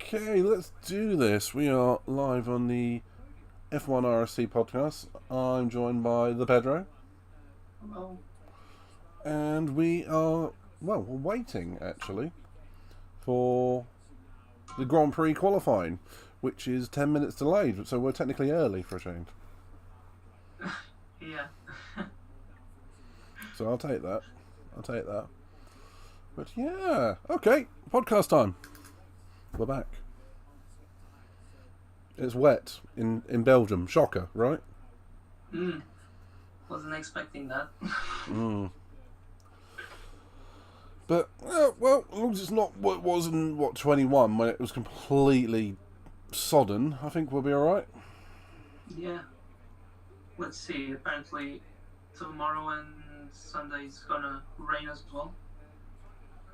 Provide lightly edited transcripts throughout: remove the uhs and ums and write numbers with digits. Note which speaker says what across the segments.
Speaker 1: Okay, let's do this. We are live on the F1 RSC podcast. I'm joined by the Pedro.
Speaker 2: Hello.
Speaker 1: And we are, we're waiting actually for the Grand Prix qualifying, which is 10 minutes delayed, so we're technically early for a change.
Speaker 2: Yeah.
Speaker 1: So I'll take that. But yeah, okay, podcast time. We're back. It's wet in Belgium. Shocker, right?
Speaker 2: Wasn't expecting that.
Speaker 1: But, well, as long as it's not what it was in, 21, when it was completely sodden, I think we'll be alright.
Speaker 2: Yeah. Let's see. Apparently, tomorrow and Sunday is gonna rain as well.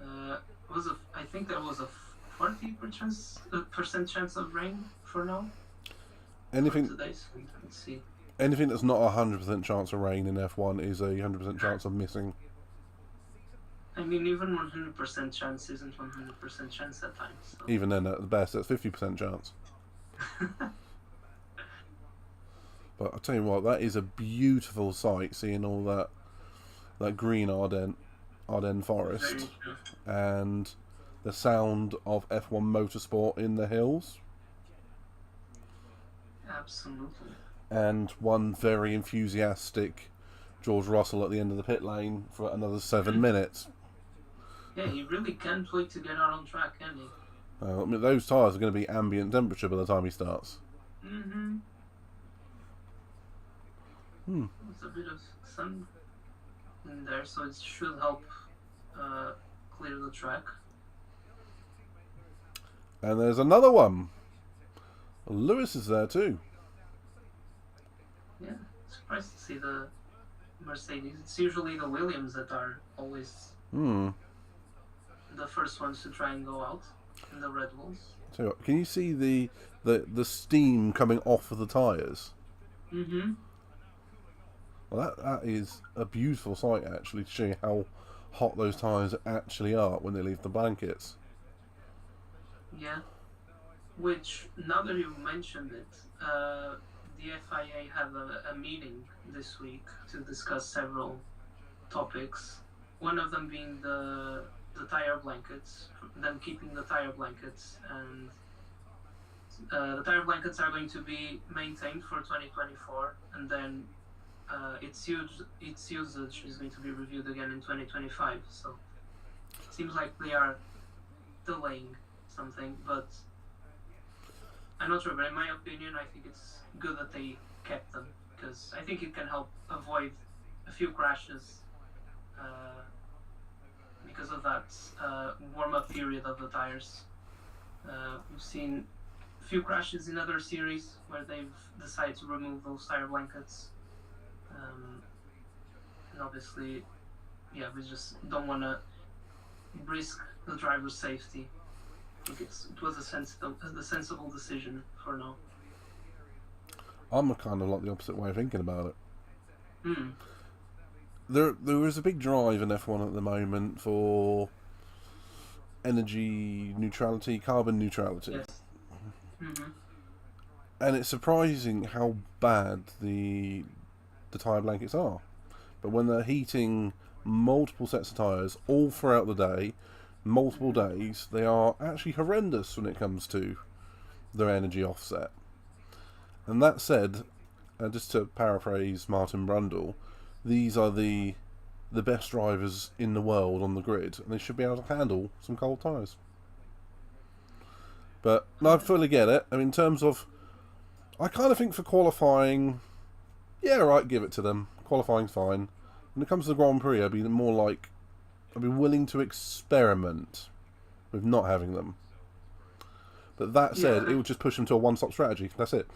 Speaker 2: I think there was a 40% chance of rain for now.
Speaker 1: Anything,
Speaker 2: for today, so let's see.
Speaker 1: Anything that's not a 100% chance of rain in F1 is a 100% chance of missing.
Speaker 2: I mean, even 100% chance isn't 100% chance at times. So.
Speaker 1: Even then, at the best, that's 50% chance. But I'll tell you what, that is a beautiful sight, seeing all that green Ardennes forest, and the sound of F1 motorsport in the hills.
Speaker 2: Absolutely.
Speaker 1: And one very enthusiastic George Russell at the end of the pit lane for another 7 minutes.
Speaker 2: Yeah, he really can't wait to get out on track, can he?
Speaker 1: I mean, those tyres are going to be ambient temperature by the time he starts.
Speaker 2: There's a bit of sun in there, so it should help clear the track.
Speaker 1: And there's another one. Lewis is there too.
Speaker 2: Yeah, surprised to see the Mercedes. It's usually the Williams that are always the first ones to try and go out, and the Red Bulls.
Speaker 1: So, can you see the steam coming off of the tyres? Well, that is a beautiful sight, actually, to show you how hot those tyres actually are when they leave the blankets.
Speaker 2: Yeah. Which, now that you mentioned it, the FIA had a meeting this week to discuss several topics. One of them being the tire blankets, them keeping the tire blankets, and the tire blankets are going to be maintained for 2024, and then its usage is going to be reviewed again in 2025. So it seems like they are delaying something, but I'm not sure. But in my opinion, I think it's good that they kept them, because I think it can help avoid a few crashes because of that warm-up period of the tires. We've seen a few crashes in other series where they've decided to remove those tire blankets. And obviously, yeah, we just don't want to risk the driver's safety. I think it was a sensible decision for now.
Speaker 1: I'm kind of like the opposite way of thinking about it. There is a big drive in F1 at the moment for energy neutrality, carbon neutrality.
Speaker 2: Yes.
Speaker 1: And it's surprising how bad the tyre blankets are. But when they're heating multiple sets of tyres all throughout the day, multiple days, they are actually horrendous when it comes to their energy offset. And that said, just to paraphrase Martin Brundle, these are the best drivers in the world on the grid, and they should be able to handle some cold tyres. But no, I fully get it. I mean, in terms of, I kind of think for qualifying, yeah, right, give it to them. Qualifying's fine. When it comes to the Grand Prix, I'd be willing to experiment with not having them. But that said, it would just push them to a one-stop strategy. That's it.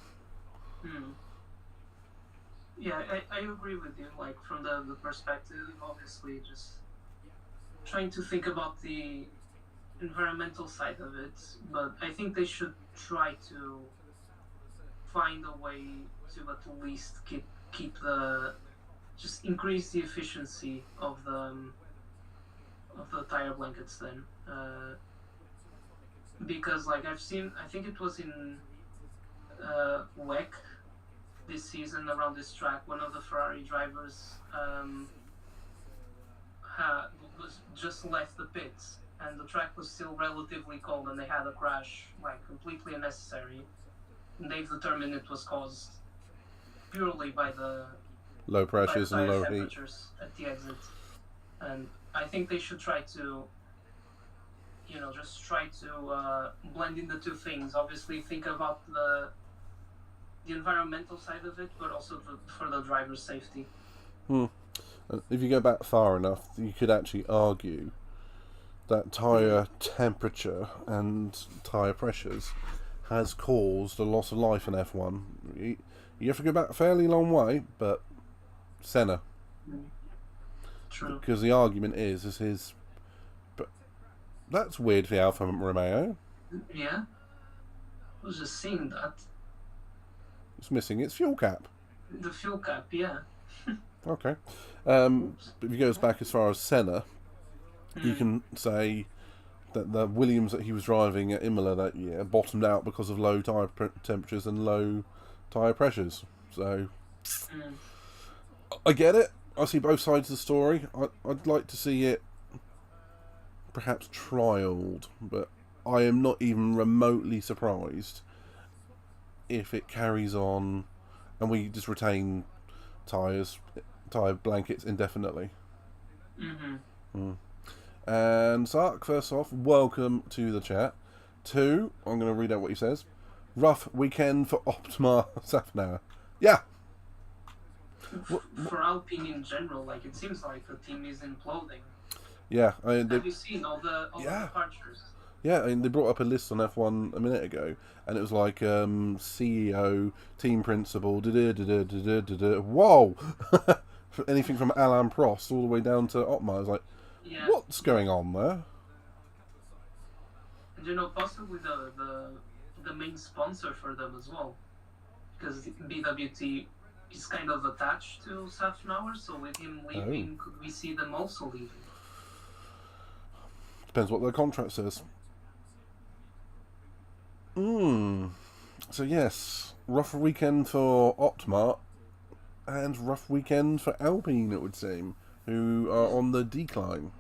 Speaker 2: Yeah, I agree with you. Like, from the perspective, obviously, just trying to think about the environmental side of it, but I think they should try to find a way to at least keep the just increase the efficiency of the tire blankets then, because like I think it was in WEC this season around this track, one of the Ferrari drivers was just left the pits, and the track was still relatively cold, and they had a crash, like completely unnecessary. And they've determined it was caused purely by the
Speaker 1: low pressures and low
Speaker 2: temperatures
Speaker 1: heat
Speaker 2: at the exit. And I think they should try to, just try to blend in the two things. Obviously, think about the environmental side of it, but also for the driver's safety.
Speaker 1: If you go back far enough, you could actually argue that tyre temperature and tyre pressures has caused a loss of life in F1. You have to go back a fairly long way, but Senna.
Speaker 2: True.
Speaker 1: Because the argument is his... But that's weird for the Alfa Romeo.
Speaker 2: Yeah. I was just seeing that.
Speaker 1: It's missing its fuel cap.
Speaker 2: The fuel cap, yeah.
Speaker 1: Okay. If he goes back as far as Senna, you can say that the Williams that he was driving at Imola that year bottomed out because of low tyre temperatures and low tyre pressures. So, I get it. I see both sides of the story. I'd like to see it perhaps trialled, but I am not even remotely surprised if it carries on and we just retain tyre blankets indefinitely. And Sark, first off, welcome to the chat. 2, I'm going to read out what he says. Rough weekend for Optima Safnauer. Yeah.
Speaker 2: For Alpine in general, like, it seems like the team is imploding.
Speaker 1: Yeah.
Speaker 2: Have you seen all the departures?
Speaker 1: Yeah, I mean, they brought up a list on F1 a minute ago, and it was like CEO, team principal, whoa! Anything from Alain Prost all the way down to Otmar. I was like, what's going on there?
Speaker 2: And possibly the main sponsor for them as well, because BWT is kind of attached to Safnauer, so with him leaving, could we see them also leaving?
Speaker 1: Depends what their contract says. So yes, rough weekend for Otmar, and rough weekend for Alpine, it would seem, who are on the decline.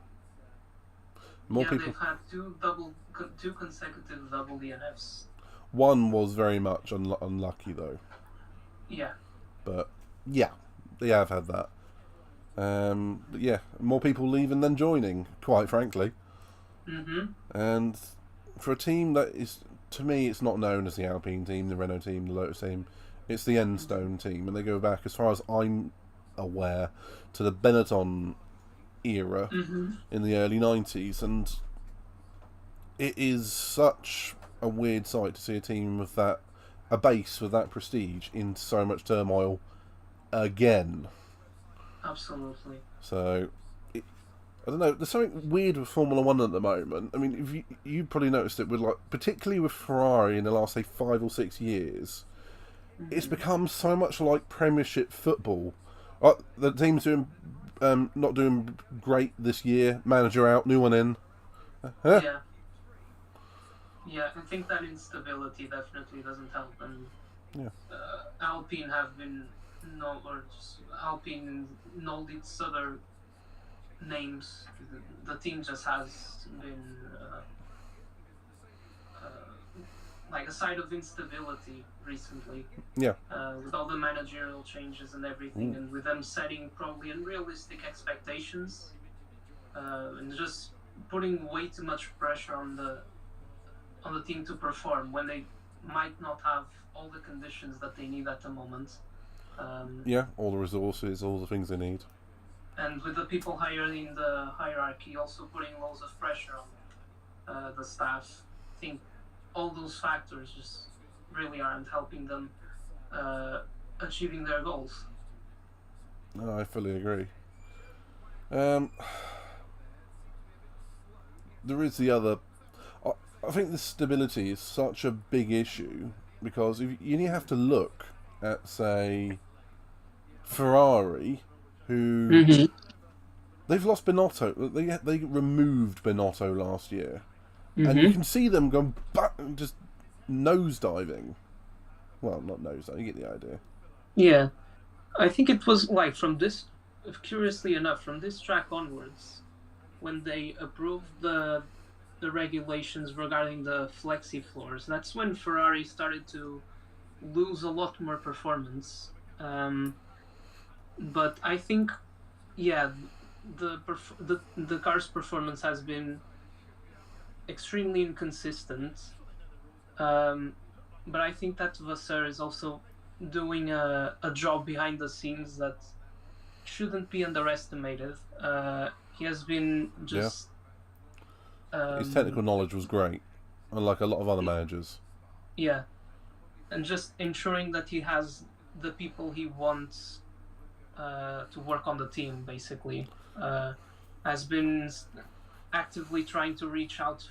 Speaker 1: People.
Speaker 2: They've had two consecutive double DNFs.
Speaker 1: One was very much unlucky though.
Speaker 2: Yeah.
Speaker 1: But yeah, they have had that. But yeah, more people leaving than joining, quite frankly. And for a team that is, to me, it's not known as the Alpine team, the Renault team, the Lotus team. It's the Enstone team, and they go back, as far as I'm aware, to the Benetton era in the early 90s, and it is such a weird sight to see a team with that, a base with that prestige, in so much turmoil again.
Speaker 2: Absolutely.
Speaker 1: So, I don't know, there's something weird with Formula 1 at the moment. I mean, if you probably noticed it with, like, particularly with Ferrari in the last, say, 5 or 6 years, it's become so much like Premiership football. The team's doing not doing great this year. Manager out, new one in.
Speaker 2: Yeah, I think that instability definitely doesn't help. And Alpine have been Alpine and all these other names. The team just has been like a side of instability recently.
Speaker 1: Yeah.
Speaker 2: With all the managerial changes and everything, and with them setting probably unrealistic expectations, and just putting way too much pressure on the team to perform when they might not have all the conditions that they need at the moment.
Speaker 1: All the resources, all the things they need.
Speaker 2: And with the people higher in the hierarchy also putting loads of pressure on them. the staff. I think all those factors just really aren't helping them uh, achieving their goals.
Speaker 1: No, I fully agree. Um, there is the other. I, I think the stability is such a big issue because if you only have to look at, say, Ferrari, who
Speaker 2: Mm-hmm.
Speaker 1: they've lost Binotto. They removed Binotto last year, and you
Speaker 2: Mm-hmm.
Speaker 1: can see them going back, just nosediving. Well, not nosediving. You get the idea.
Speaker 2: Yeah, I think it was like from this. Curiously enough, from this track onwards, when they approved the regulations regarding the flexi floors, that's when Ferrari started to lose a lot more performance. But I think, yeah, the car's performance has been extremely inconsistent. Um, but I think that Vasseur is also doing a job behind the scenes that shouldn't be underestimated. He has been
Speaker 1: Yeah,
Speaker 2: just
Speaker 1: his technical
Speaker 2: um,
Speaker 1: knowledge was great, unlike a lot of other managers.
Speaker 2: yeah, and just ensuring that he has the people he wants to work on the team. Basically, has been actively trying to reach out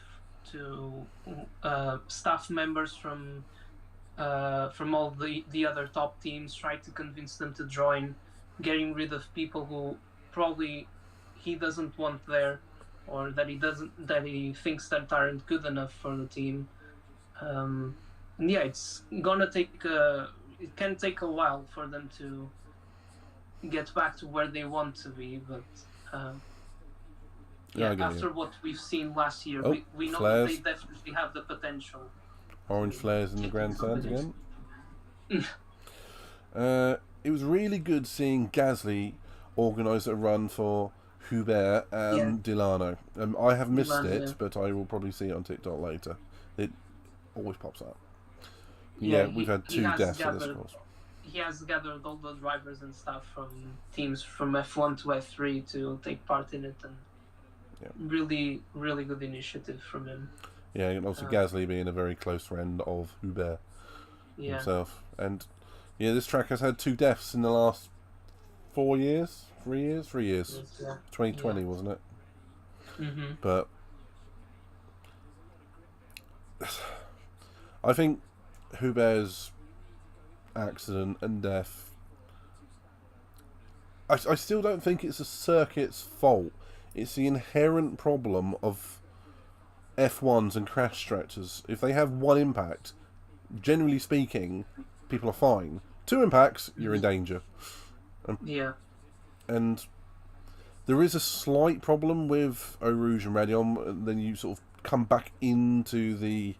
Speaker 2: to staff members from all the other top teams, try to convince them to join, getting rid of people who probably he doesn't want there, or that he thinks that aren't good enough for the team. Um, and yeah, it can take a while for them to get back to where they want to be, but uh,
Speaker 1: Yeah,
Speaker 2: yeah,
Speaker 1: I get you.
Speaker 2: after what we've seen last year,
Speaker 1: Oh,
Speaker 2: we know that they
Speaker 1: flares,
Speaker 2: definitely have the potential
Speaker 1: orange
Speaker 2: to
Speaker 1: flares in the
Speaker 2: keep in
Speaker 1: grandstands
Speaker 2: competition.
Speaker 1: again. It was really good seeing Gasly organise a run for Hubert
Speaker 2: Yeah,
Speaker 1: and Delano. I have missed
Speaker 2: Milan,
Speaker 1: it, but I will probably see it on TikTok later. It always pops up.
Speaker 2: yeah,
Speaker 1: Yeah, we've had
Speaker 2: he
Speaker 1: two
Speaker 2: has
Speaker 1: deaths at this
Speaker 2: gathered
Speaker 1: course.
Speaker 2: he has gathered all the drivers and stuff from teams from F1 to F3 to take part in it, and
Speaker 1: Yeah,
Speaker 2: really, really good initiative from him.
Speaker 1: yeah, and also
Speaker 2: Uh,
Speaker 1: Gasly being a very close friend of Hubert
Speaker 2: yeah,
Speaker 1: himself. And yeah, this track has had two deaths in the last 4 years, 3 years, 3 years.
Speaker 2: yeah, yeah.
Speaker 1: 2020, wasn't it?
Speaker 2: Mm-hmm.
Speaker 1: But I think Hubert's accident and death. I still don't think it's a circuit's fault. It's the inherent problem of F1s and crash tractors. If they have one impact, generally speaking, people are fine. Two impacts, you're in danger. And,
Speaker 2: Yeah,
Speaker 1: and there is a slight problem with Eau Rouge and Radion. And then you sort of come back into the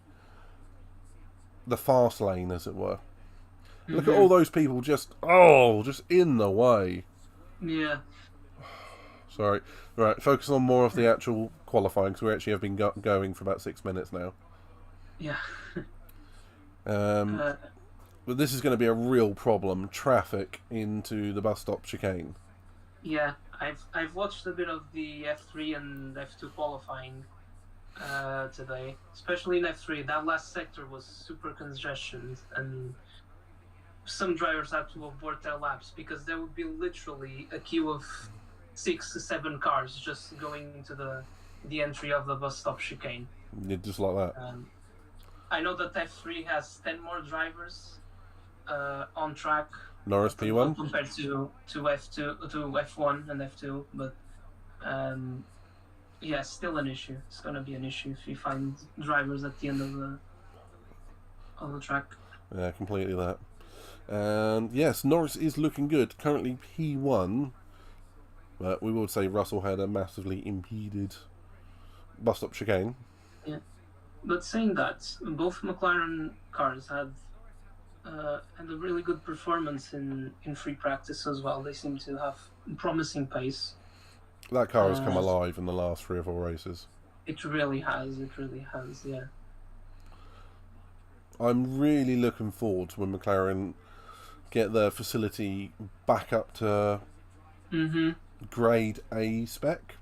Speaker 1: fast lane, as it were. Look at
Speaker 2: mm-hmm.
Speaker 1: all those people just in the way.
Speaker 2: Yeah,
Speaker 1: Sorry. Right, focus on more of the actual qualifying, because we actually have been going for about 6 minutes now.
Speaker 2: yeah.
Speaker 1: Um,
Speaker 2: uh,
Speaker 1: but this is going to be a real problem. Traffic into the bus stop chicane.
Speaker 2: yeah. I've watched a bit of the F3 and F2 qualifying today, especially in F3. That last sector was super congested, and some drivers had to abort their laps because there would be literally a queue of 6 to 7 cars just going into the entry of the bus stop chicane.
Speaker 1: Yeah, just like that.
Speaker 2: I know that F3 has 10 more drivers on track
Speaker 1: Norris P1.
Speaker 2: compared to F2 to F1 and F2, but yeah, still an issue. It's gonna be an issue if you find drivers at the end of the track.
Speaker 1: Yeah, completely that. And yes, Norris is looking good. Currently P1, but we would say Russell had a massively impeded bus stop chicane.
Speaker 2: Yeah, but saying that, both McLaren cars had a really good performance in free practice as well. They seem to have promising pace.
Speaker 1: That car has come alive in the last 3 or 4 races.
Speaker 2: It really has. It really has. Yeah.
Speaker 1: I'm really looking forward to when McLaren get their facility back up to grade A spec.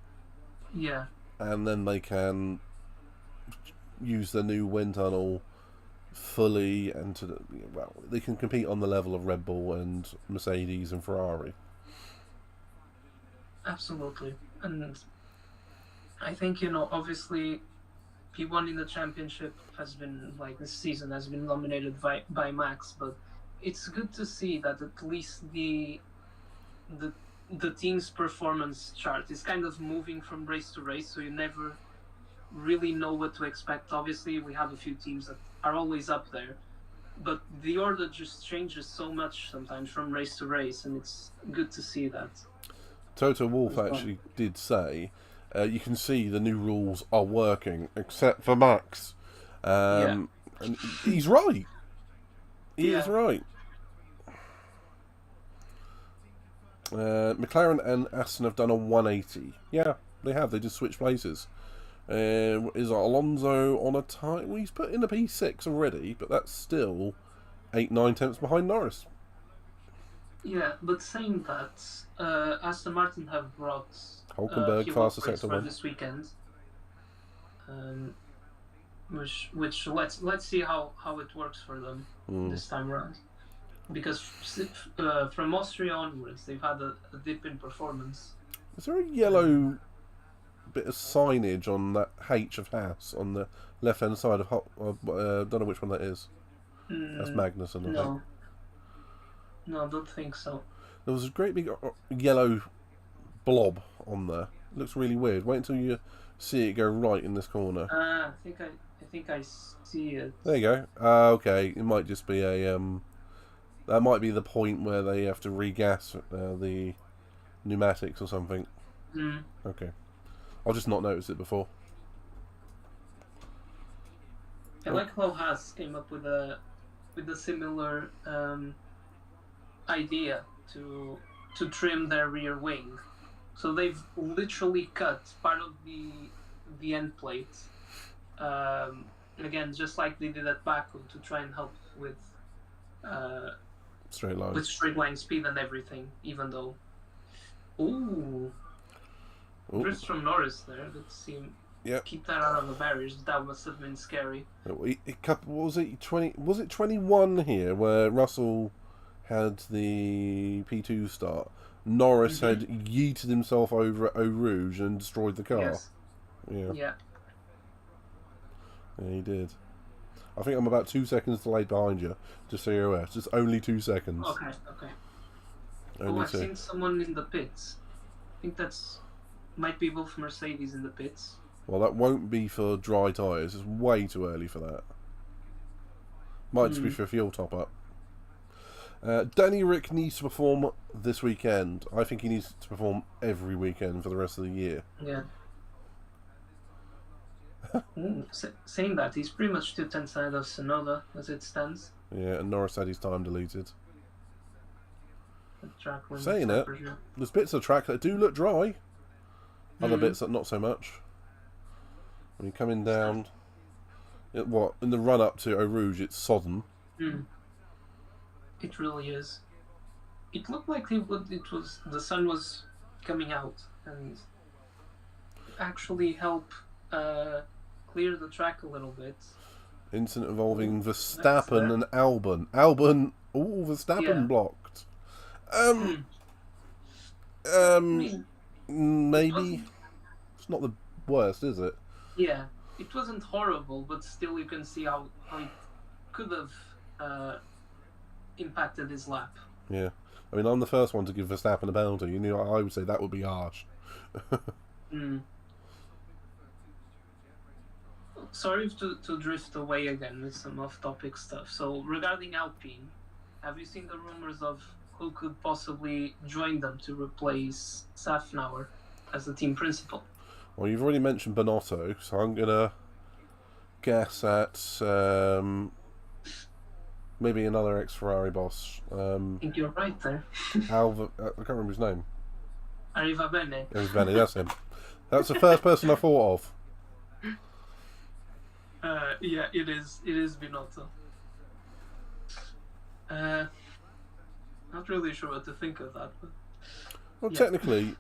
Speaker 2: Yeah.
Speaker 1: And then they can use the new wind tunnel fully, and they can compete on the level of Red Bull and Mercedes and Ferrari.
Speaker 2: Absolutely. And I think, obviously P1 in the championship has been, like, this season has been dominated by Max, but it's good to see that at least the team's performance chart is kind of moving from race to race, so you never really know what to expect. Obviously, we have a few teams that are always up there, but the order just changes so much sometimes from race to race, and it's good to see that.
Speaker 1: Toto Wolff actually did say, you can see the new rules are working, except for Max. And he's right. He is right. McLaren and Aston have done a 180. Yeah, they have. They just switched places. Is Alonso on a tie? Well, he's put in a P6 already, but that's still 8-9 tenths behind Norris.
Speaker 2: Yeah, but saying that, Aston Martin have brought
Speaker 1: Hulkenberg faster sector
Speaker 2: for
Speaker 1: 1
Speaker 2: this weekend. Which let's see how it works for them this time around. Because from Austria onwards, they've had a dip in performance.
Speaker 1: Is there a yellow bit of signage on that H of Haas on the left-hand side of don't know which one that is. That's Magnussen, I think.
Speaker 2: No, I don't think so.
Speaker 1: There was a great big yellow blob on there. It looks really weird. Wait until you see it go right in this corner.
Speaker 2: I think I see it.
Speaker 1: There you go. Okay, it might just be a that might be the point where they have to regas the pneumatics or something. Okay, I'll just not notice it before.
Speaker 2: I like how Haas came up with a similar idea to trim their rear wing. So they've literally cut part of the end plate. Again, just like they did at Baku, to try and help with
Speaker 1: straight line.
Speaker 2: With straight line speed and everything. Even though, drift from Norris there. Let's see.
Speaker 1: Yep.
Speaker 2: Keep that out of the barriers. That must have been scary.
Speaker 1: What was it? 20? Was it 21 here where Russell had the P2 start? Norris had yeeted himself over at Eau Rouge and destroyed the car.
Speaker 2: Yes.
Speaker 1: Yeah, he did. I think I'm about 2 seconds delayed behind you, just so you're aware. It's just only 2 seconds.
Speaker 2: Okay.
Speaker 1: Only
Speaker 2: I've
Speaker 1: two.
Speaker 2: seen someone in the pits. I think might be both Mercedes in the pits.
Speaker 1: Well, that won't be for dry tyres. It's way too early for that. Might just be for a fuel top-up. Danny Rick needs to perform this weekend. I think he needs to perform every weekend for the rest of the year.
Speaker 2: Yeah. Saying that, he's pretty much 2 tenths ahead of Tsunoda as it stands.
Speaker 1: Yeah, and Norris had his time deleted.
Speaker 2: Track
Speaker 1: Saying it, there's bits of track that do look dry. Other bits that not so much. When you're coming down, in the run up to Eau Rouge, it's sodden.
Speaker 2: It really is. It looked like the sun was coming out and actually help clear the track a little bit.
Speaker 1: Incident involving Verstappen and Albon. Verstappen blocked. Maybe it's not the worst, is it?
Speaker 2: Yeah, it wasn't horrible, but still you can see how it could have impacted his lap.
Speaker 1: Yeah, I mean, I'm the first one to give Verstappen a penalty. I would say that would be harsh.
Speaker 2: Sorry to drift away again with some off-topic stuff. So regarding Alpine, have you seen the rumors of who could possibly join them to replace Safnauer as the team principal?
Speaker 1: Well, you've already mentioned Bonotto, so I'm gonna guess at maybe another ex-Ferrari boss.
Speaker 2: I think you're right there.
Speaker 1: I can't remember his name.
Speaker 2: Arrivabene.
Speaker 1: Arrivabene, that's him. That's the first person I thought of.
Speaker 2: Yeah, it is Binotto. Not really sure what to think of that. But,
Speaker 1: well, technically,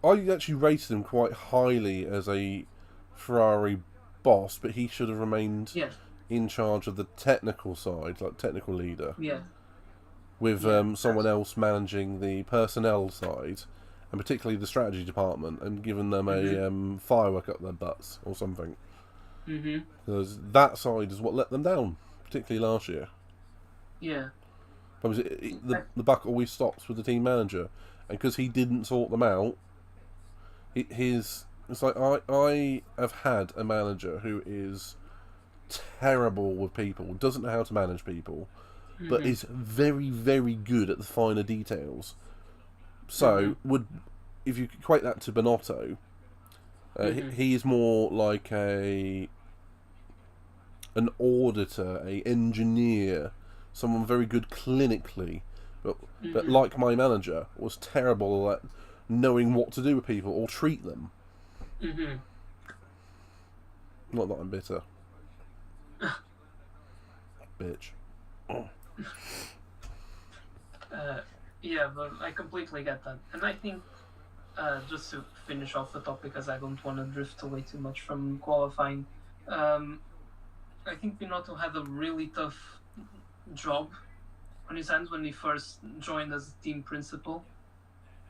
Speaker 1: I actually rated him quite highly as a Ferrari boss, but he should have remained
Speaker 2: Yeah.
Speaker 1: in charge of the technical side, like technical leader,
Speaker 2: Yeah.
Speaker 1: with
Speaker 2: Yeah.
Speaker 1: someone else managing the personnel side, and particularly the strategy department, and giving them a firework up their butts or something. Because that side is what let them down, particularly last year.
Speaker 2: Yeah.
Speaker 1: Because the buck always stops with the team manager, and because he didn't sort them out, it's like I have had a manager who is terrible with people, doesn't know how to manage people, but is very, very good at the finer details. So if you equate that to Bonotto, he is more like an auditor, a engineer, someone very good clinically, but like my manager, was terrible at knowing what to do with people or treat them. Not that I'm bitter. Bitch.
Speaker 2: Yeah, but I completely get that. And I think, just to finish off the topic, because I don't want to drift away too much from qualifying, I think Binotto had a really tough job on his hands when he first joined as team principal,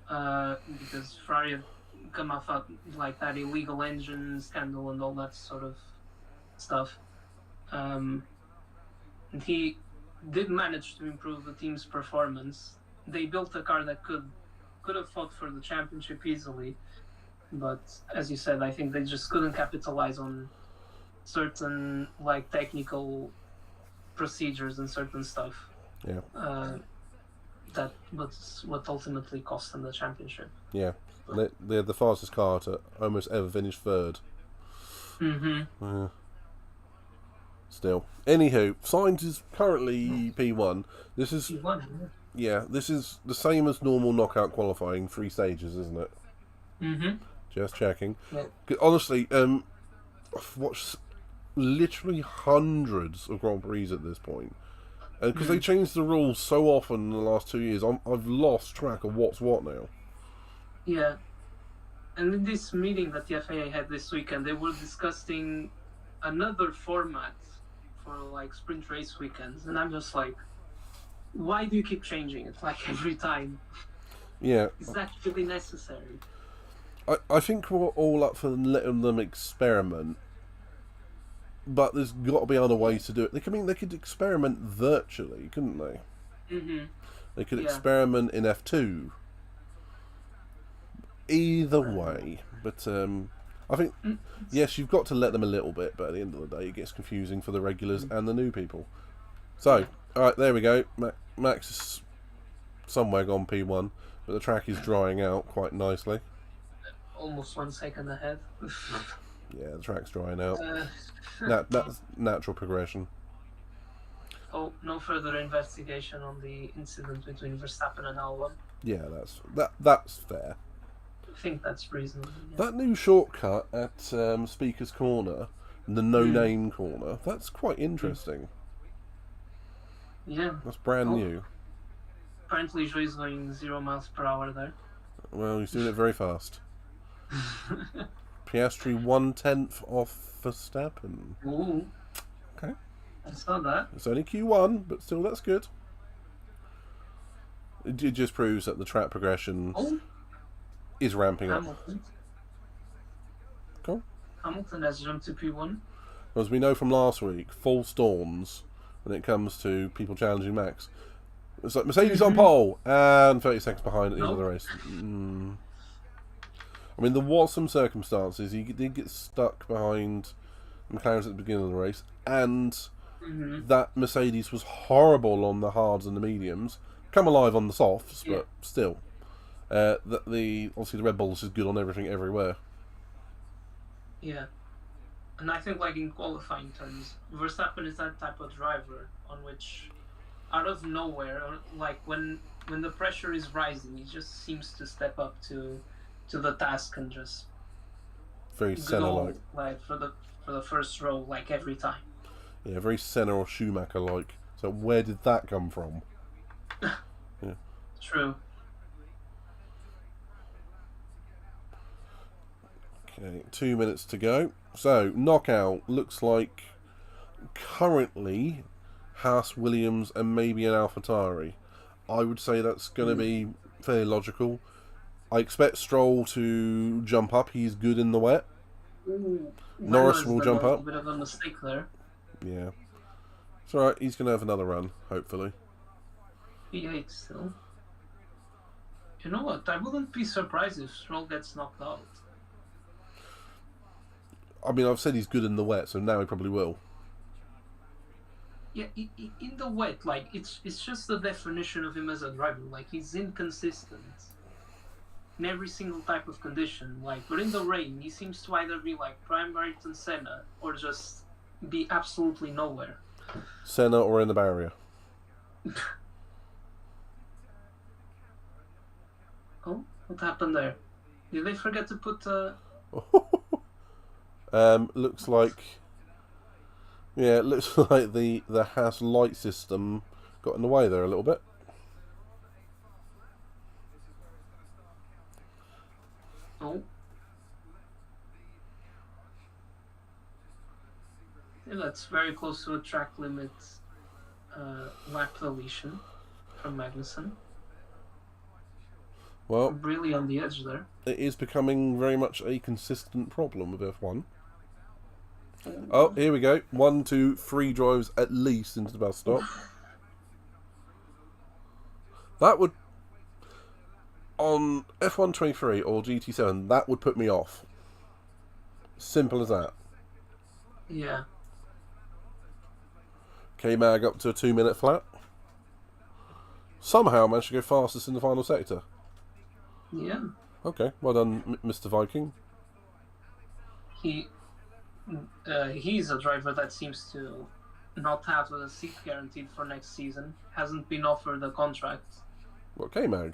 Speaker 2: because Ferrari had come off like that illegal engine scandal and all that sort of stuff. And he did manage to improve the team's performance. They built a car that could have fought for the championship easily, but as you said, I think they just couldn't capitalize on certain like technical procedures and certain stuff.
Speaker 1: Yeah.
Speaker 2: That was what ultimately cost them the championship.
Speaker 1: Yeah. They had the fastest car to almost ever finish third. Still. Anywho, Sainz is currently P1. This is
Speaker 2: P1,
Speaker 1: this is the same as normal knockout qualifying, 3 stages, isn't it? Just checking.
Speaker 2: Yeah.
Speaker 1: Honestly, I've watched literally hundreds of Grand Prix at this point. And because they changed the rules so often in the last 2 years, I've lost track of what's what now.
Speaker 2: Yeah. And in this meeting that the FIA had this weekend, they were discussing another format for like sprint race weekends. And I'm just like, why do you keep changing it like every time?
Speaker 1: Yeah.
Speaker 2: Is that really necessary?
Speaker 1: I think we're all up for letting them experiment. But there's got to be other ways to do it. They could experiment virtually, couldn't they? They could experiment in F2. Either way, but I think yes, you've got to let them a little bit. But at the end of the day, it gets confusing for the regulars and the new people. So, all right, there we go. Max is somewhere gone P1, but the track is drying out quite nicely.
Speaker 2: Almost 1 second ahead.
Speaker 1: Yeah, the track's drying out. That's natural progression.
Speaker 2: Oh, no further investigation on the incident between Verstappen and Albon.
Speaker 1: Yeah, that's fair.
Speaker 2: I think that's reasonable. Yeah.
Speaker 1: That new shortcut at Speaker's Corner, the no-name corner, that's quite interesting.
Speaker 2: Yeah.
Speaker 1: That's brand new.
Speaker 2: Apparently, Joey's going 0 miles per hour there.
Speaker 1: Well, he's doing it very fast. Piastri 1/10 off Verstappen.
Speaker 2: Ooh.
Speaker 1: Okay.
Speaker 2: I saw that.
Speaker 1: It's only Q1, but still that's good. It just proves that the track progression is ramping up.
Speaker 2: Hamilton.
Speaker 1: Cool.
Speaker 2: Hamilton has jumped to P1.
Speaker 1: As we know from last week, false dawns when it comes to people challenging Max. It's like Mercedes on pole and 30 seconds behind at the end of the race. I mean, there was some circumstances. He did get stuck behind McLaren at the beginning of the race, and that Mercedes was horrible on the hards and the mediums. Come alive on the softs, but still. Obviously the Red Bulls is good on everything everywhere.
Speaker 2: Yeah. And I think, like, in qualifying terms, Verstappen is that type of driver on which, out of nowhere, or like when the pressure is rising, he just seems to step up to the task and just
Speaker 1: very Senna-like,
Speaker 2: like for the first row, like every time.
Speaker 1: Yeah, very Senna or Schumacher-like. So where did that come from? Yeah.
Speaker 2: True.
Speaker 1: Okay, 2 minutes to go. So, knockout looks like currently Haas, Williams, and maybe an AlphaTauri. I would say that's going to be fairly logical. I expect Stroll to jump up. He's good in the wet.
Speaker 2: Ooh,
Speaker 1: Norris
Speaker 2: Renault
Speaker 1: will
Speaker 2: has done
Speaker 1: jump
Speaker 2: a little
Speaker 1: up.
Speaker 2: bit of a mistake there.
Speaker 1: Yeah. It's alright. He's going to have another run, hopefully.
Speaker 2: P8 still. You know what? I wouldn't be surprised if Stroll gets knocked out.
Speaker 1: I mean, I've said he's good in the wet, so now he probably will.
Speaker 2: Yeah, in the wet, like it's just the definition of him as a driver. Like he's inconsistent in every single type of condition. Like, but in the rain, he seems to either be like prime Ayrton Senna or just be absolutely nowhere.
Speaker 1: Senna or in the barrier.
Speaker 2: Oh, what happened there? Did they forget to put?
Speaker 1: Looks like. Yeah, it looks like the Haas light system got in the way there a little bit.
Speaker 2: Oh. Yeah, that's very close to a track limit lap deletion from Magnussen.
Speaker 1: Well,
Speaker 2: really on the edge there.
Speaker 1: It is becoming very much a consistent problem with F1. Oh, here we go. 1, 2, 3 drives at least into the bus stop. That would, on F1 23 or GT7, that would put me off. Simple as that.
Speaker 2: Yeah.
Speaker 1: K-Mag up to a 2-minute flat. Somehow managed to go fastest in the final sector.
Speaker 2: Yeah.
Speaker 1: Okay, well done, Mr. Viking.
Speaker 2: He's a driver that seems to not have a seat guaranteed for next season. Hasn't been offered a contract.
Speaker 1: What, K-Mag?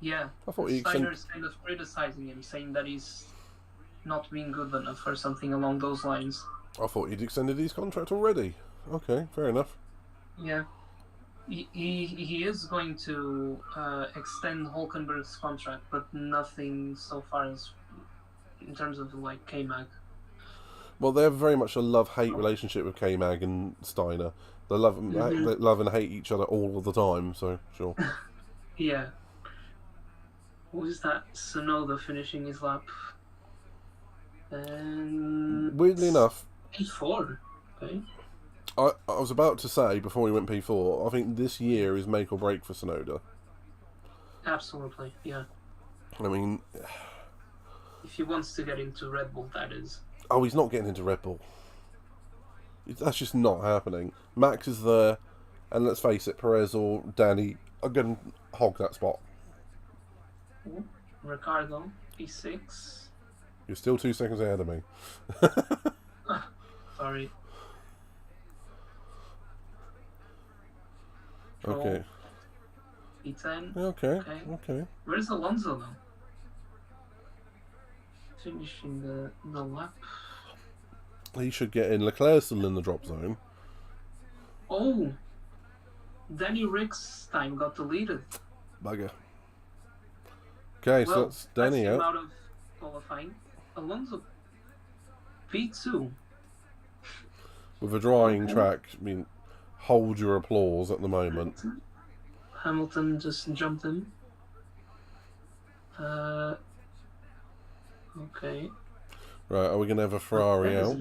Speaker 2: Yeah.
Speaker 1: I thought he
Speaker 2: Steiner's kind of criticizing him, saying that he's not being good enough or something along those lines.
Speaker 1: I thought he'd extended his contract already. Okay, fair enough.
Speaker 2: Yeah. He is going to extend Hulkenberg's contract, but nothing so far as in terms of like K-Mag.
Speaker 1: Well, they have very much a love-hate relationship with K-Mag and Steiner. They love and hate each other all of the time, so sure.
Speaker 2: Yeah. What was that? Sonoda finishing his lap. And
Speaker 1: weirdly enough,
Speaker 2: P4. Okay.
Speaker 1: I was about to say before we went P4, I think this year is make or break for Sonoda.
Speaker 2: Absolutely, yeah.
Speaker 1: I mean,
Speaker 2: if he wants to get into Red Bull, that is.
Speaker 1: Oh, he's not getting into Red Bull. That's just not happening. Max is there, and let's face it, Perez or Danny are going to hog that spot.
Speaker 2: Ooh, Ricardo, P6.
Speaker 1: You're still 2 seconds ahead of me.
Speaker 2: Sorry.
Speaker 1: Okay.
Speaker 2: P10.
Speaker 1: Okay.
Speaker 2: Where's Alonso now? Finishing the lap.
Speaker 1: He should get in. Leclerc's still in the drop zone.
Speaker 2: Oh! Danny Rick's time got deleted.
Speaker 1: Bugger. Okay, so that's Danny
Speaker 2: out.
Speaker 1: out
Speaker 2: Of qualifying. Alonso P2.
Speaker 1: with a drying track. I mean, hold your applause at the moment.
Speaker 2: Hamilton just jumped in. Okay.
Speaker 1: Right, are we going to have a Ferrari out?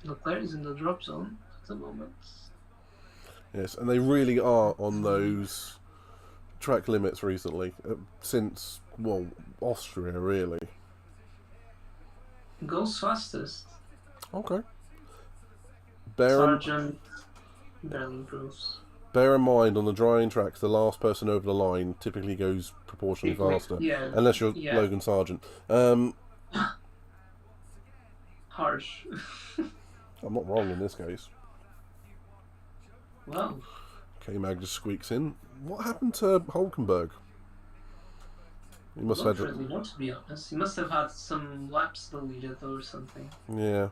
Speaker 2: Leclerc is in the drop zone at the moment.
Speaker 1: Yes, and they really are on those track limits recently. Since, well, Austria, really.
Speaker 2: Goes fastest.
Speaker 1: Okay.
Speaker 2: Sargent barely improves.
Speaker 1: Bear in mind, on the drying tracks, the last person over the line typically goes proportionally faster.
Speaker 2: Yeah.
Speaker 1: Unless you're Logan Sargent.
Speaker 2: Harsh.
Speaker 1: I'm not wrong in this case.
Speaker 2: Well.
Speaker 1: K-Mag just squeaks in. What happened to Hulkenberg? He must have
Speaker 2: had... Not to be honest. He must have had some laps deleted or something.
Speaker 1: Yeah.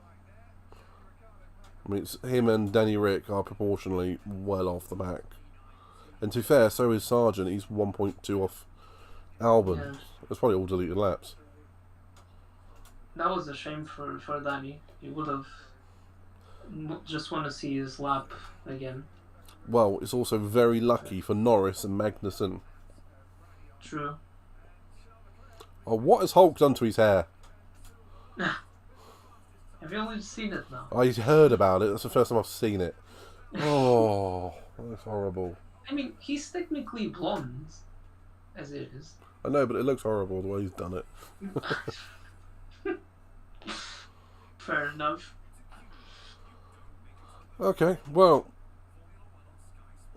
Speaker 1: I mean, it's him and Danny Rick are proportionally well off the back. And to be fair, so is Sargent. He's 1.2 off Albon. Yeah. It's probably all deleted laps.
Speaker 2: That was a shame for Danny. He would have just want to see his lap again.
Speaker 1: Well, it's also very lucky for Norris and Magnussen.
Speaker 2: True.
Speaker 1: Oh, what has Hulk done to his hair?
Speaker 2: Have you only seen it now?
Speaker 1: I heard about it. That's the first time I've seen it. Oh, that's horrible.
Speaker 2: I mean, he's technically blonde, as it is.
Speaker 1: I know, but it looks horrible the way he's done it.
Speaker 2: Fair enough.
Speaker 1: Okay, well,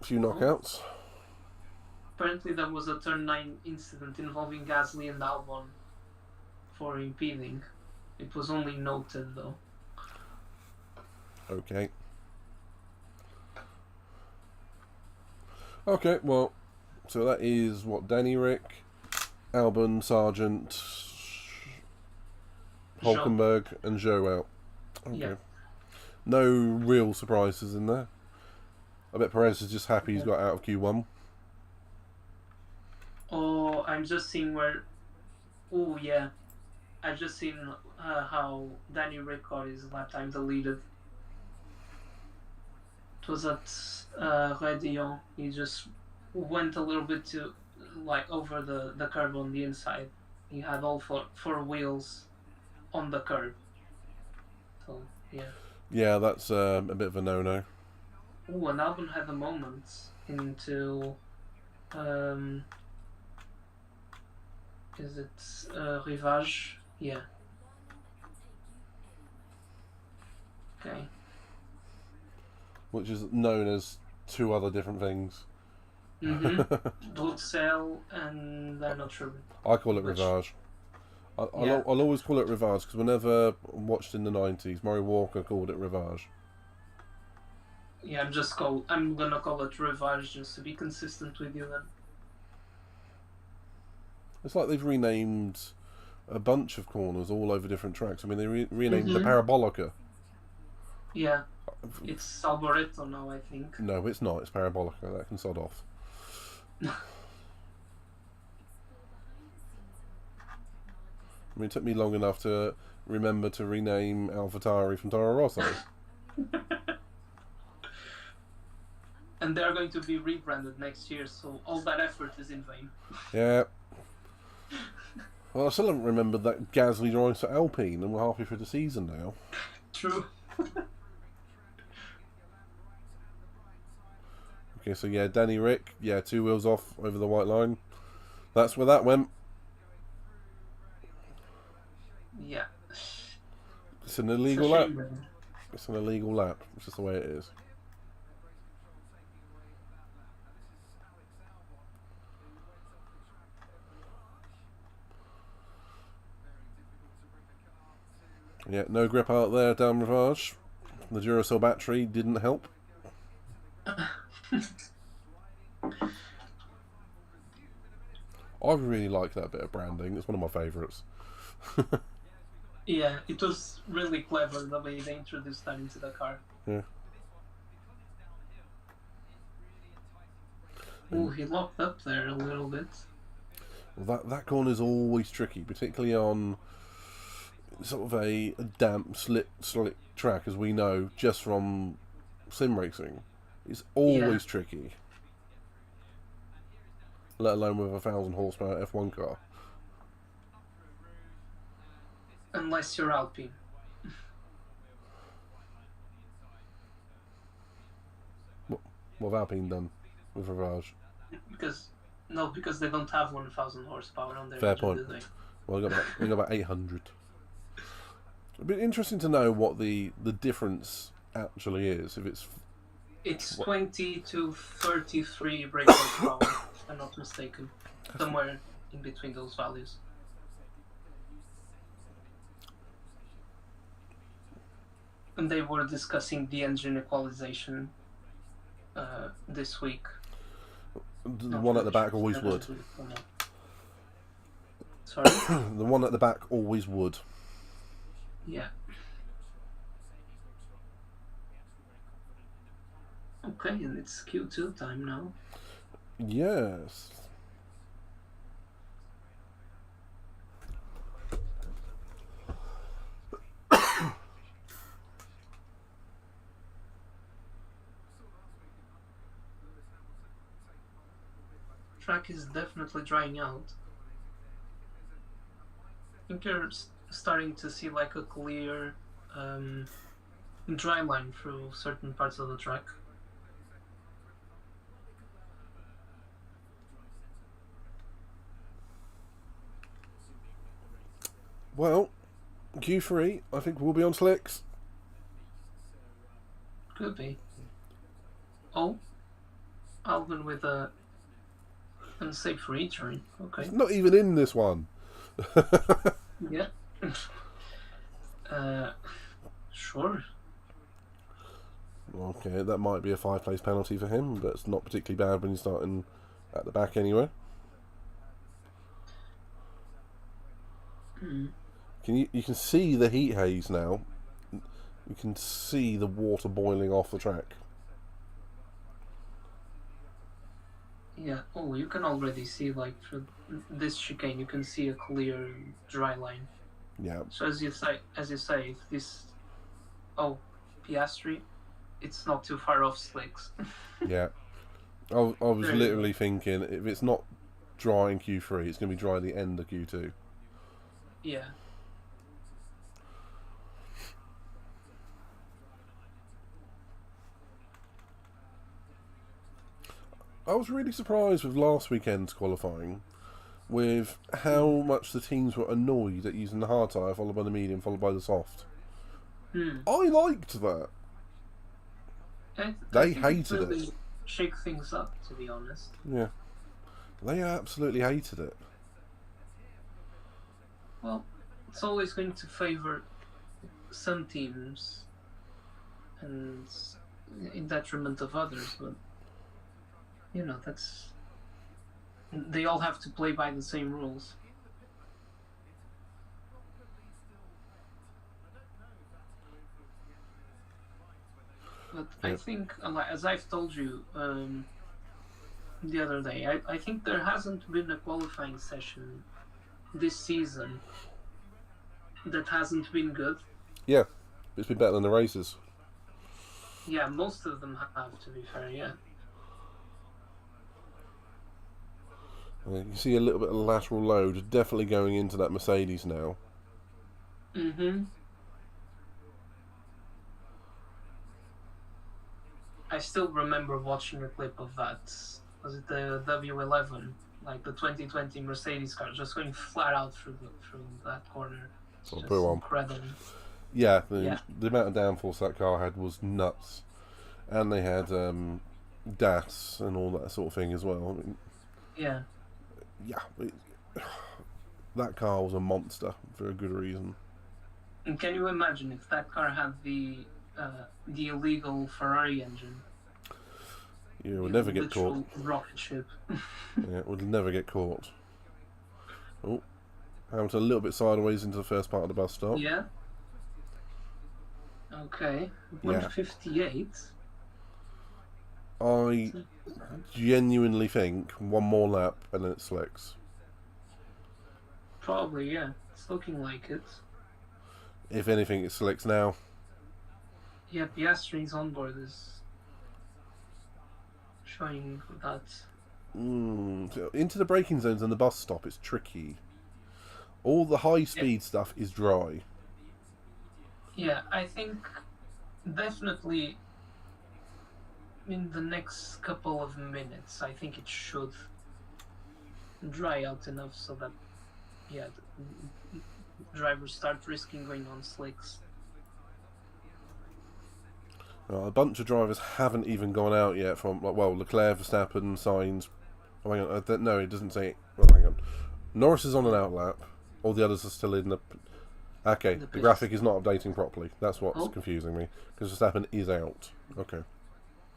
Speaker 1: a few knockouts.
Speaker 2: Apparently there was a turn 9 incident involving Gasly and Albon for impeding. It was only noted though.
Speaker 1: Okay. Okay, well, so that is what, Danny Rick, Albon, Sargent, Hulkenberg, and Zhou out. Okay.
Speaker 2: Yeah.
Speaker 1: No real surprises in there. I bet Perez is just happy he's got out of Q1.
Speaker 2: Oh, I'm just seeing where. Oh yeah, I've just seen how Danny Rick got his lap time deleted. It was at Rédillon. He just went a little bit too over the curb on the inside. He had all four wheels on the curb. So yeah.
Speaker 1: Yeah, that's a bit of a no-no.
Speaker 2: Oh, and Albon had a moment into. Is it Rivage? Yeah. Okay.
Speaker 1: Which is known as two other different things.
Speaker 2: Blood Cell and I'm not sure.
Speaker 1: I call it Rivage. I'll always call it Rivage because whenever watched in the 90s, Murray Walker called it Rivage.
Speaker 2: Yeah, I'm gonna call it Rivage just to be consistent with you then.
Speaker 1: It's like they've renamed a bunch of corners all over different tracks. I mean, they renamed the Parabolica.
Speaker 2: Yeah. It's Alboreto now, I think.
Speaker 1: No, it's not. It's Parabolica. That can sod off. I mean, it took me long enough to remember to rename AlphaTauri from Toro Rosso.
Speaker 2: And they're going to be rebranded next year, so all that effort is in vain.
Speaker 1: Yeah. Well, I still haven't remembered that Gasly drives for Alpine, and we're halfway through the season now.
Speaker 2: True.
Speaker 1: Okay, so yeah, Danny Rick, 2 wheels off over the white line. That's where that went.
Speaker 2: Yeah.
Speaker 1: It's an illegal lap. It's an illegal lap. It's just the way it is. Yeah, no grip out there down Rivage. The Duracell battery didn't help. I really like that bit of branding. It's one of my favourites.
Speaker 2: Yeah, it was really clever the way they introduced that into the car.
Speaker 1: Yeah.
Speaker 2: Oh, he locked up there a little bit.
Speaker 1: Well, that corner is always tricky, particularly on sort of a damp, slick track, as we know, just from sim racing. It's always tricky. Let alone with a 1,000 horsepower F1 car.
Speaker 2: Unless you're Alpine.
Speaker 1: What have Alpine done with Rivage?
Speaker 2: Because they don't have 1,000 horsepower on their
Speaker 1: Fair
Speaker 2: engine,
Speaker 1: point.
Speaker 2: do they?
Speaker 1: Well, we got about 800. It'd be interesting to know what the difference actually is. If
Speaker 2: it's 20 to 33 brake horsepower, if I'm not mistaken. Somewhere in between those values. And they were discussing the engine equalization this week.
Speaker 1: The one at the back always would.
Speaker 2: Sorry?
Speaker 1: The one at the back always would.
Speaker 2: Yeah. Okay, and it's Q2 time now.
Speaker 1: Yes.
Speaker 2: track is definitely drying out. I think you're starting to see like a clear dry line through certain parts of the track.
Speaker 1: Well, Q3, I think we'll be on slicks.
Speaker 2: Could be. Oh, Alvin with a unsafe return. Okay.
Speaker 1: It's not even in this one.
Speaker 2: Yeah. Sure.
Speaker 1: Okay, that might be a 5-place penalty for him, but it's not particularly bad when you're starting at the back anyway. You can see the heat haze now. You can see the water boiling off the track.
Speaker 2: Yeah. Oh, you can already see like through this chicane, you can see a clear dry line.
Speaker 1: Yeah.
Speaker 2: So as you say, if this, Piastri, it's not too far off slicks.
Speaker 1: Yeah. I was literally thinking, if it's not dry in Q3, it's going to be dry at the end of Q2.
Speaker 2: Yeah.
Speaker 1: I was really surprised with last weekend's qualifying, with how much the teams were annoyed at using the hard tyre, followed by the medium, followed by the soft. I liked that. They hated
Speaker 2: really
Speaker 1: it.
Speaker 2: Shake things up, to be honest.
Speaker 1: Yeah. They absolutely hated it.
Speaker 2: Well, it's always going to favour some teams and in detriment of others, but they all have to play by the same rules. But I think, as I've told you the other day, I think there hasn't been a qualifying session this season that hasn't been good.
Speaker 1: Yeah, it's been better than the races.
Speaker 2: Yeah, most of them have, to be fair, yeah.
Speaker 1: You can see a little bit of lateral load definitely going into that Mercedes now.
Speaker 2: I still remember watching a clip of that. Was it the W11? Like the 2020 Mercedes car just going flat out through that corner. It's just incredible.
Speaker 1: Yeah, the amount of downforce that car had was nuts. And they had DAS and all that sort of thing as well. I mean,
Speaker 2: yeah.
Speaker 1: That car was a monster for a good reason.
Speaker 2: And can you imagine if that car had the illegal Ferrari engine?
Speaker 1: Yeah, it would never get caught.
Speaker 2: Rocket ship.
Speaker 1: Yeah, it would never get caught. Oh, Hamilton a little bit sideways into the first part of the bus stop.
Speaker 2: Yeah. Okay. 158.
Speaker 1: I genuinely think one more lap and then it slicks.
Speaker 2: Probably, yeah. It's looking like it.
Speaker 1: If anything, it slicks now.
Speaker 2: Yeah, Piastri's onboard is showing that.
Speaker 1: So into the braking zones and the bus stop, it's tricky. All the high speed stuff is dry.
Speaker 2: Yeah, I think definitely in the next couple of minutes, I think it should dry out enough so that, drivers start risking going on slicks.
Speaker 1: A bunch of drivers haven't even gone out yet from, Leclerc, Verstappen, Sainz. Oh, hang on. No, it doesn't say. Well, hang on. Norris is on an outlap. All the others are still in the. Okay, the graphic is not updating properly. That's what's confusing me. Because Verstappen is out. Okay.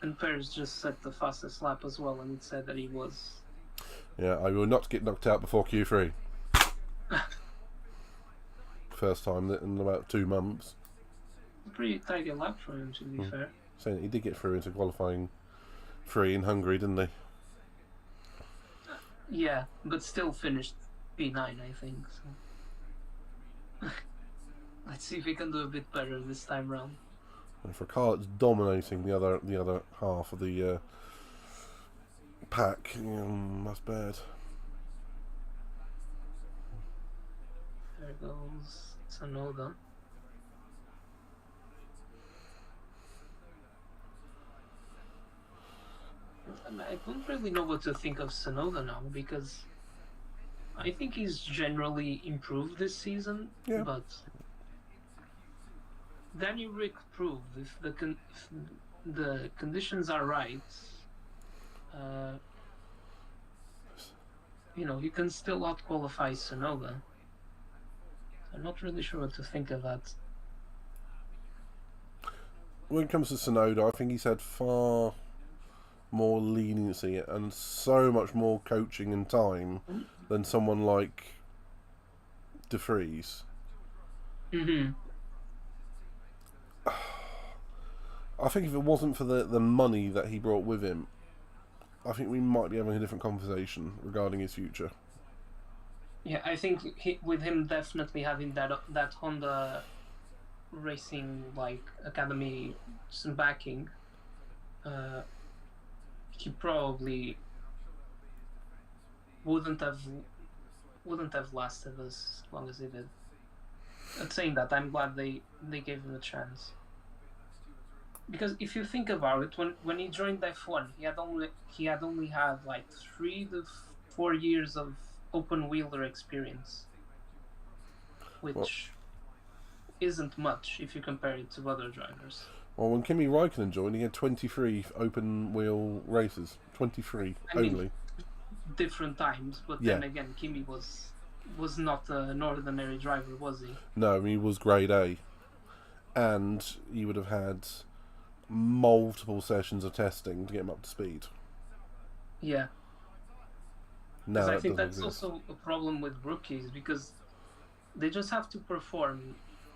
Speaker 2: And Perez just set the fastest lap as well, and it said that he was.
Speaker 1: Yeah, I will not get knocked out before Q3. First time in about 2 months.
Speaker 2: Pretty tidy lap for him, to be fair.
Speaker 1: Saying he did get through into qualifying 3 in Hungary, didn't he?
Speaker 2: Yeah, but still finished P9, I think. So. Let's see if we can do a bit better this time round.
Speaker 1: And for a car that's dominating the other half of the pack. That's bad.
Speaker 2: There goes Tsunoda. I don't really know what to think of Tsunoda now, because I think he's generally improved this season,
Speaker 1: Yeah.
Speaker 2: but Danny Rick proved if the conditions are right, uh, you can still out-qualify Tsunoda. I'm not really sure what to think of that.
Speaker 1: When it comes to Sonoda, I think he's had far more leniency and so much more coaching and time than someone like De Vries.
Speaker 2: Mm-hmm.
Speaker 1: I think if it wasn't for the money that he brought with him, I think we might be having a different conversation regarding his future.
Speaker 2: Yeah, I think with him definitely having that Honda Racing academy some backing, he probably wouldn't have lasted as long as he did. And saying that, I'm glad they gave him a chance. Because if you think about it, when he joined F1, he had only had 3 to 4 years of open wheeler experience, which isn't much if you compare it to other drivers.
Speaker 1: Well, when Kimi Raikkonen joined, he had 23 open wheel races. 23 only.
Speaker 2: Different times, but
Speaker 1: Yeah.
Speaker 2: then again, Kimi was not an ordinary driver, was he?
Speaker 1: No, he was grade A. And he would have had multiple sessions of testing to get him up to speed.
Speaker 2: Yeah.
Speaker 1: Now
Speaker 2: I think
Speaker 1: that's
Speaker 2: also a problem with rookies, because they just have to perform.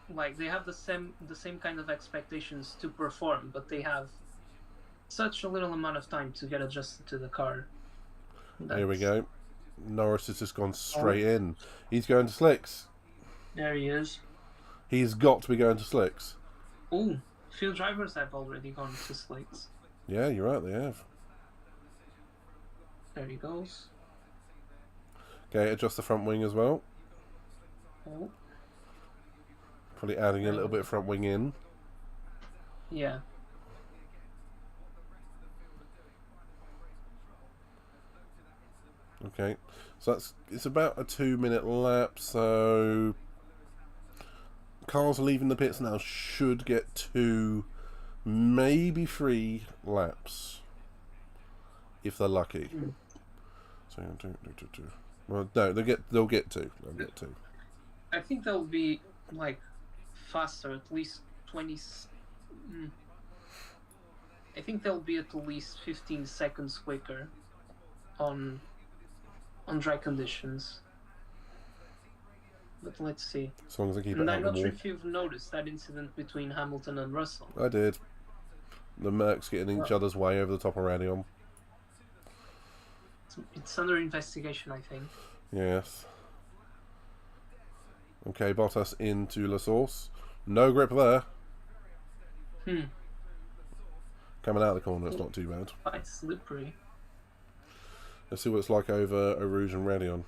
Speaker 2: They have the same kind of expectations to perform, but they have such a little amount of time to get adjusted to the car.
Speaker 1: Here we go. Norris has just gone straight in. He's going to slicks.
Speaker 2: There he is.
Speaker 1: He's got to be going to slicks.
Speaker 2: Oh, few drivers have already gone to slicks.
Speaker 1: Yeah, you're right, they have.
Speaker 2: There he goes.
Speaker 1: Okay, adjust the front wing as well.
Speaker 2: Oh.
Speaker 1: Probably adding a little bit of front wing in.
Speaker 2: Yeah.
Speaker 1: Okay, so it's about a 2-minute lap, so cars leaving the pits now should get 2, maybe 3 laps if they're lucky. So well, no, they'll get 2. They'll get 2.
Speaker 2: I think they'll be faster, at least 20. I think they'll be at least 15 seconds quicker on dry conditions. But let's see.
Speaker 1: As long as they keep it
Speaker 2: And
Speaker 1: out
Speaker 2: I'm
Speaker 1: of
Speaker 2: not
Speaker 1: the
Speaker 2: sure
Speaker 1: wall.
Speaker 2: if you've noticed that incident between Hamilton and Russell.
Speaker 1: I did. The Mercs getting each other's way over the top of Radion.
Speaker 2: It's under investigation, I think.
Speaker 1: Yes. Okay, Bottas into La Source. No grip there. Coming out of the corner, it's not too bad.
Speaker 2: Quite slippery.
Speaker 1: Let's see what it's like over Eau Rouge and Radion.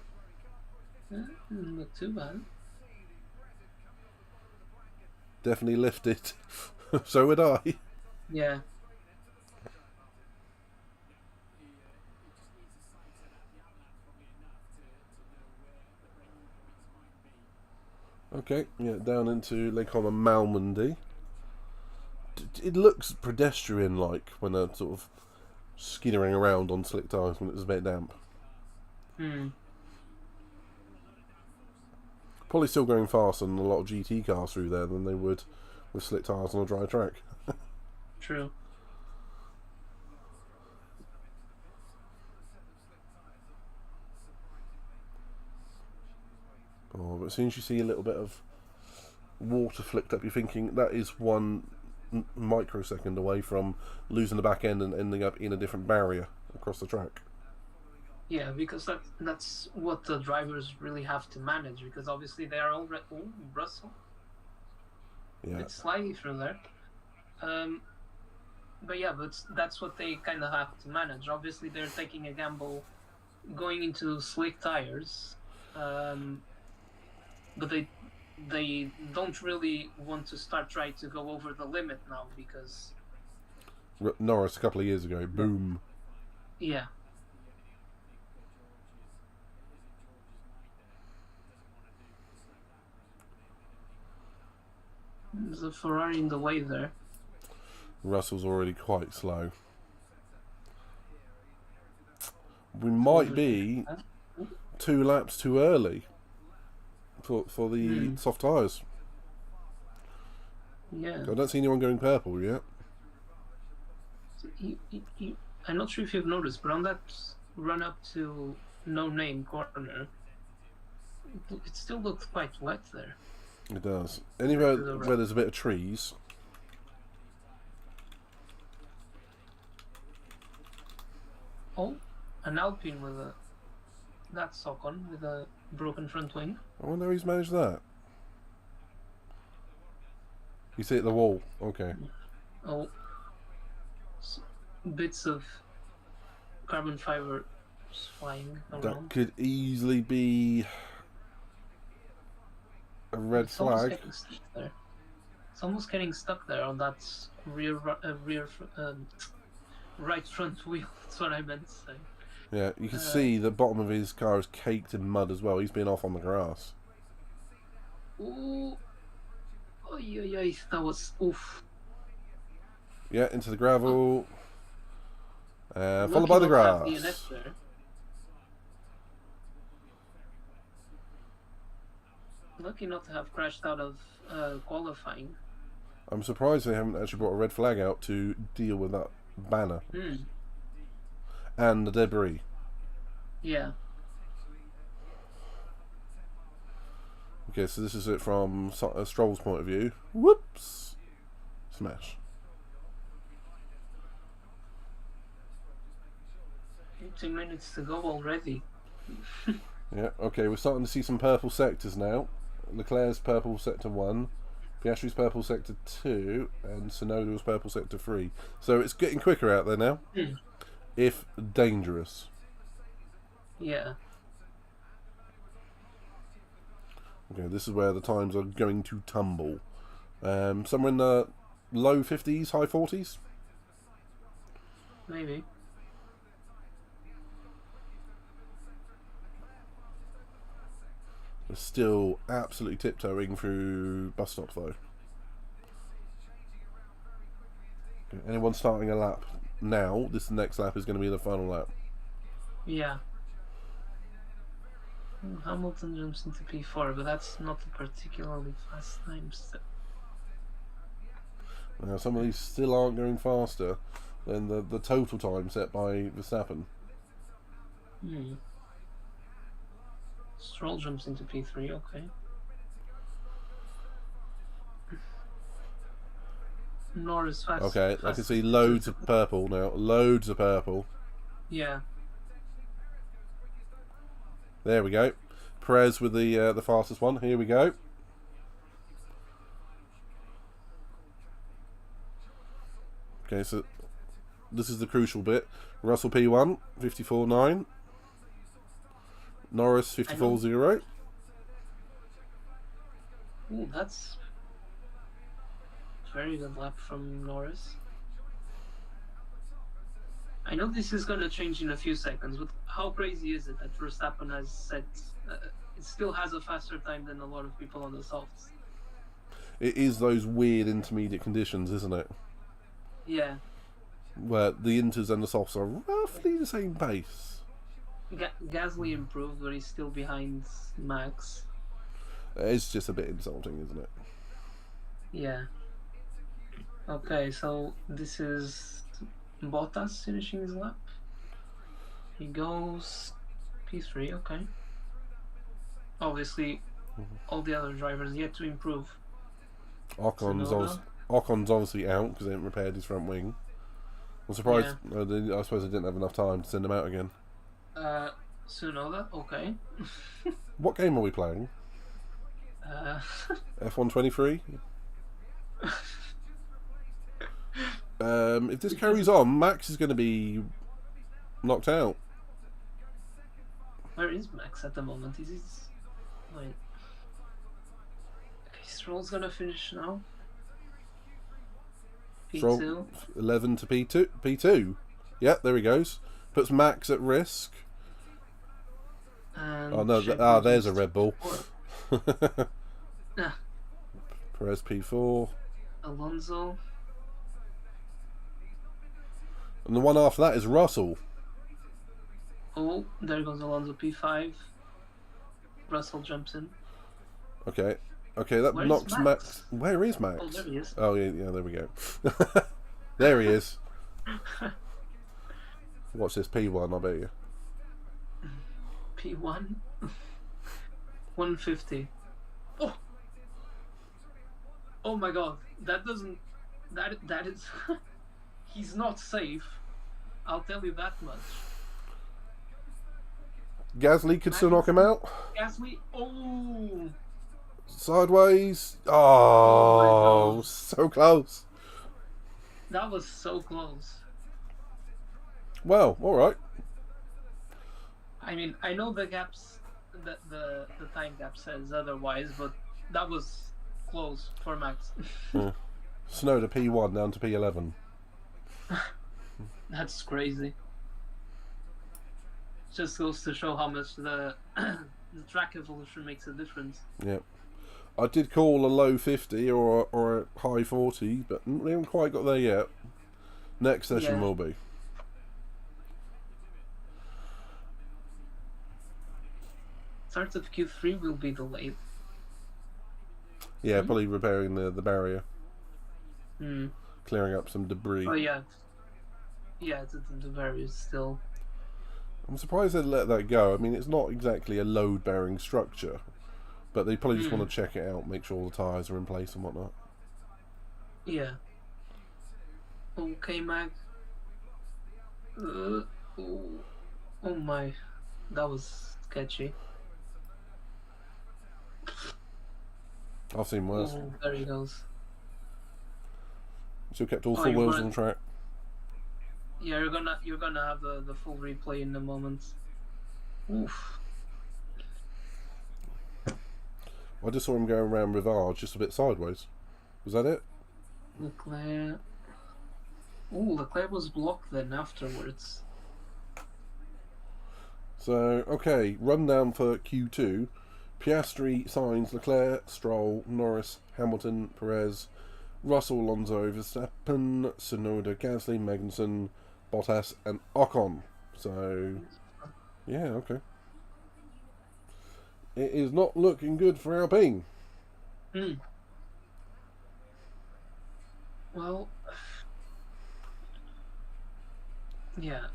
Speaker 2: Not too bad.
Speaker 1: Definitely lifted. So would I.
Speaker 2: Yeah.
Speaker 1: Okay, yeah, down into Lake Common Malmondy. It looks pedestrian-like when they're sort of skittering around on slick tyres when it's a bit damp. Probably still going faster than a lot of GT cars through there than they would with slick tyres on a dry track.
Speaker 2: True.
Speaker 1: Oh, but as soon as you see a little bit of water flicked up, you're thinking that is 1 microsecond away from losing the back end and ending up in a different barrier across the track.
Speaker 2: Yeah, because that's what the drivers really have to manage, because obviously they are already... Oh, Russell.
Speaker 1: Yeah.
Speaker 2: It's slightly through there. but that's what they kind of have to manage. Obviously, they're taking a gamble going into slick tires, but they don't really want to start trying to go over the limit now because
Speaker 1: Norris a couple of years ago, boom.
Speaker 2: yeah. There's a Ferrari in the way there.
Speaker 1: Russell's already quite slow. We might be 2 laps too early for the soft tyres.
Speaker 2: Yeah.
Speaker 1: I don't see anyone going purple yet.
Speaker 2: I'm not sure if you've noticed, but on that run up to No Name corner, it still looks quite wet there.
Speaker 1: It does. Anywhere where there's a bit of trees.
Speaker 2: Oh, an Alpine with that sock on with a broken front wing.
Speaker 1: I wonder how he's managed that. You see it at the wall. Okay.
Speaker 2: Oh, bits of carbon fiber flying around.
Speaker 1: That could easily be a red flag.
Speaker 2: It's almost getting stuck there on that rear right front wheel. That's what I meant to say.
Speaker 1: Yeah, you can see the bottom of his car is caked in mud as well. He's been off on the grass.
Speaker 2: Ooh. Oy, that was oof.
Speaker 1: Yeah, into the gravel. Followed by the grass.
Speaker 2: Lucky not to have crashed out of qualifying.
Speaker 1: I'm surprised they haven't actually brought a red flag out to deal with that banner. And the debris.
Speaker 2: Yeah.
Speaker 1: Okay, so this is it from Stroll's point of view. Whoops! Smash.
Speaker 2: 2 minutes to go already.
Speaker 1: Yeah, okay, we're starting to see some purple sectors now. Leclerc's purple sector 1, Piastri's purple sector 2, and Tsunoda's purple sector 3. So it's getting quicker out there now. If dangerous.
Speaker 2: Yeah.
Speaker 1: Okay, this is where the times are going to tumble. Somewhere in the low 50s, high 40s?
Speaker 2: Maybe.
Speaker 1: They're still absolutely tiptoeing through bus stops though. Okay, anyone starting a lap now, this next lap is going to be the final lap.
Speaker 2: Yeah. Hamilton jumps into P4, but that's not a particularly fast time still.
Speaker 1: Now, some of these still aren't going faster than the total time set by Verstappen.
Speaker 2: Stroll jumps into P3, okay. Norris fast.
Speaker 1: Okay, I can see loads of purple now. Loads of purple.
Speaker 2: Yeah.
Speaker 1: There we go. Perez with the fastest one. Here we go. Okay, so this is the crucial bit. Russell P1, 54.9. Norris, 54.0.
Speaker 2: Ooh, that's very good lap from Norris. I know this is going to change in a few seconds, but how crazy is it that Verstappen has said it still has a faster time than a lot of people on the softs?
Speaker 1: It is those weird intermediate conditions, isn't it?
Speaker 2: Yeah.
Speaker 1: Where the inters and the softs are roughly the same pace.
Speaker 2: Gasly improved, but he's still behind Max.
Speaker 1: It's just a bit insulting, isn't it?
Speaker 2: Yeah. Okay, so this is Bottas finishing his lap. He goes P3, okay. Obviously, all the other drivers yet to improve.
Speaker 1: Ocon's obviously out because they haven't repaired his front wing. I'm surprised. Yeah. I suppose they didn't have enough time to send him out again.
Speaker 2: Tsunoda, okay.
Speaker 1: What game are we playing? F1 23? If this carries on, Max is going to be knocked out.
Speaker 2: Where is Max at the moment? He's wait. Okay, Stroll's gonna finish now. P2.
Speaker 1: Stroll 11 to P2. P2. Yeah, there he goes. Puts Max at risk.
Speaker 2: And
Speaker 1: Oh no! There's a Red Bull.
Speaker 2: Ah,
Speaker 1: Perez P4.
Speaker 2: Alonso.
Speaker 1: And the one after that is Russell.
Speaker 2: Oh, there goes Alonso P5. Russell jumps in.
Speaker 1: Okay, that
Speaker 2: Where's
Speaker 1: knocks
Speaker 2: Max?
Speaker 1: Max. Where is Max?
Speaker 2: Oh, there he is.
Speaker 1: Oh yeah, there we go. There he is. Watch this P1, I bet you.
Speaker 2: P1. 150. Oh. Oh my God. That doesn't. That is. He's not safe. I'll tell you that much.
Speaker 1: Gasly could still knock him out.
Speaker 2: Gasly. Oh.
Speaker 1: Sideways.
Speaker 2: Oh
Speaker 1: Oh,
Speaker 2: my God.
Speaker 1: so close.
Speaker 2: That was so close.
Speaker 1: Well, all right.
Speaker 2: I mean, I know the gaps, the time gap says otherwise, but that was close for Max.
Speaker 1: Yeah. Snowed a P1 down to P11.
Speaker 2: That's crazy. Just goes to show how much the track evolution makes a difference.
Speaker 1: Yeah. I did call a low 50 or a high 40, but we haven't quite got there yet. Next session will be.
Speaker 2: Start of Q3 will be delayed.
Speaker 1: Yeah, probably repairing the barrier.
Speaker 2: Hmm.
Speaker 1: Clearing up some debris.
Speaker 2: Oh yeah. Yeah, the barriers still.
Speaker 1: I'm surprised they let that go. I mean, it's not exactly a load-bearing structure, but they probably just want to check it out, make sure all the tyres are in place and whatnot.
Speaker 2: Yeah. Okay, Mag. Oh my, that was sketchy.
Speaker 1: I've seen worse.
Speaker 2: Oh, there he goes.
Speaker 1: Still kept all four wheels on track.
Speaker 2: Yeah, you're gonna have the full replay in a moment. Oof.
Speaker 1: I just saw him going around Rivard just a bit sideways. Was that it?
Speaker 2: Leclerc. Oh, Leclerc was blocked then afterwards.
Speaker 1: So, okay, rundown for Q2. Piastri, Sainz, Leclerc, Stroll, Norris, Hamilton, Perez, Russell, Alonso, Verstappen, Tsunoda, Gasly, Magnussen, Bottas, and Ocon. So, yeah, okay. It is not looking good for Alpine.
Speaker 2: Well, yeah.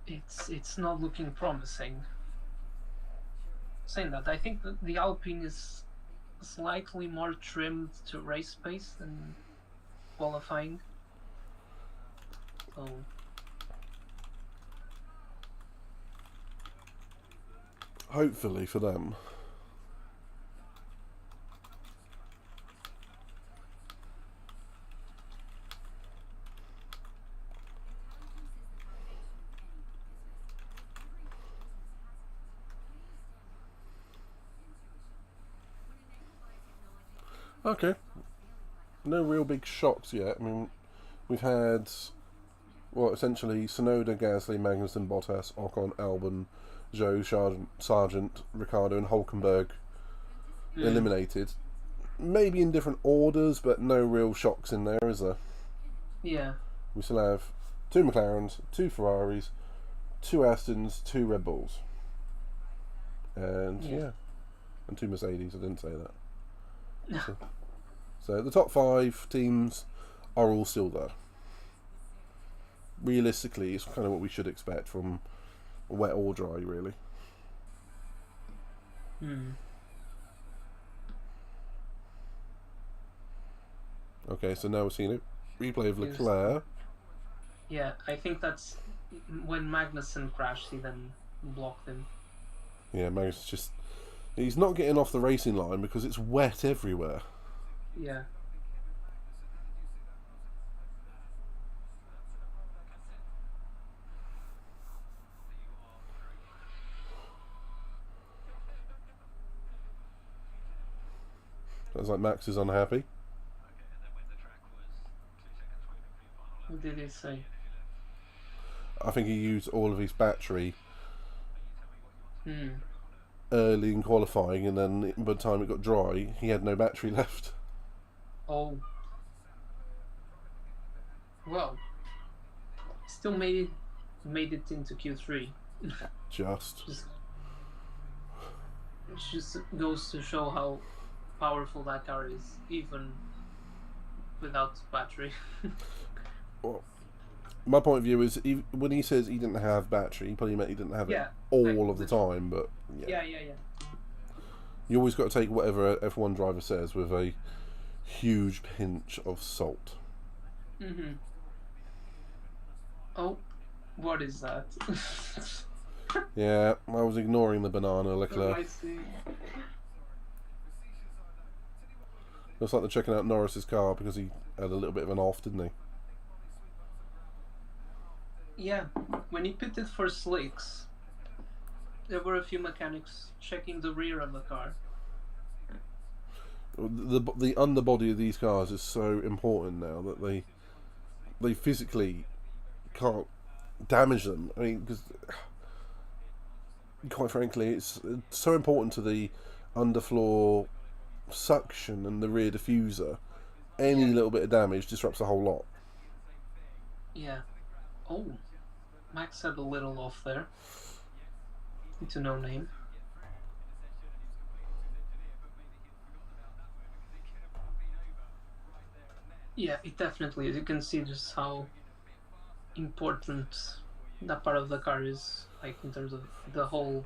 Speaker 2: It's not looking promising. Saying that, I think that the Alpine is slightly more trimmed to race pace than qualifying. So
Speaker 1: Hopefully for them. Okay. No real big shocks yet. I mean, we've had, well, essentially Tsunoda, Gasly, Magnussen, Bottas, Ocon, Albon, Zhou, Sargent, Ricardo, and Hulkenberg eliminated. Maybe in different orders, but no real shocks in there, is there?
Speaker 2: yeah.
Speaker 1: We still have 2 McLarens, 2 Ferraris, 2 Astons, 2 Red Bulls. And, yeah. And 2 Mercedes, I didn't say that. So the top 5 teams are all still there. Realistically, it's kind of what we should expect from wet or dry, really. Okay, so now we're seeing a replay of Leclerc.
Speaker 2: Yeah, I think that's when Magnussen crashed, he then blocked him.
Speaker 1: Yeah, Magnus just He's not getting off the racing line because it's wet everywhere.
Speaker 2: Yeah.
Speaker 1: Sounds like Max is unhappy.
Speaker 2: What did he say?
Speaker 1: I think he used all of his battery
Speaker 2: Hmm.
Speaker 1: early in qualifying, and then by the time it got dry, he had no battery left.
Speaker 2: Oh. Well. Still made it into Q3.
Speaker 1: Just.
Speaker 2: It just goes to show how powerful that car is, even without battery.
Speaker 1: Well, my point of view is, when he says he didn't have battery, he probably meant he didn't have it all of the time, but
Speaker 2: Yeah.
Speaker 1: You always got to take whatever a F1 driver says with a huge pinch of salt.
Speaker 2: Mm-hmm. Oh, what is that?
Speaker 1: Yeah, I was ignoring the banana Leclerc.
Speaker 2: I see.
Speaker 1: Looks like they're checking out Norris's car because he had a little bit of an off, didn't he?
Speaker 2: Yeah, when he pitted for slicks, there were a few mechanics checking the rear of the car.
Speaker 1: The underbody of these cars is so important now that they physically can't damage them. I mean, because quite frankly, it's so important to the underfloor suction and the rear diffuser. Any little bit of damage disrupts the whole lot.
Speaker 2: Yeah. Oh, Max had a little off there. To no name. Yeah, it definitely is. You can see just how important that part of the car is, like in terms of the whole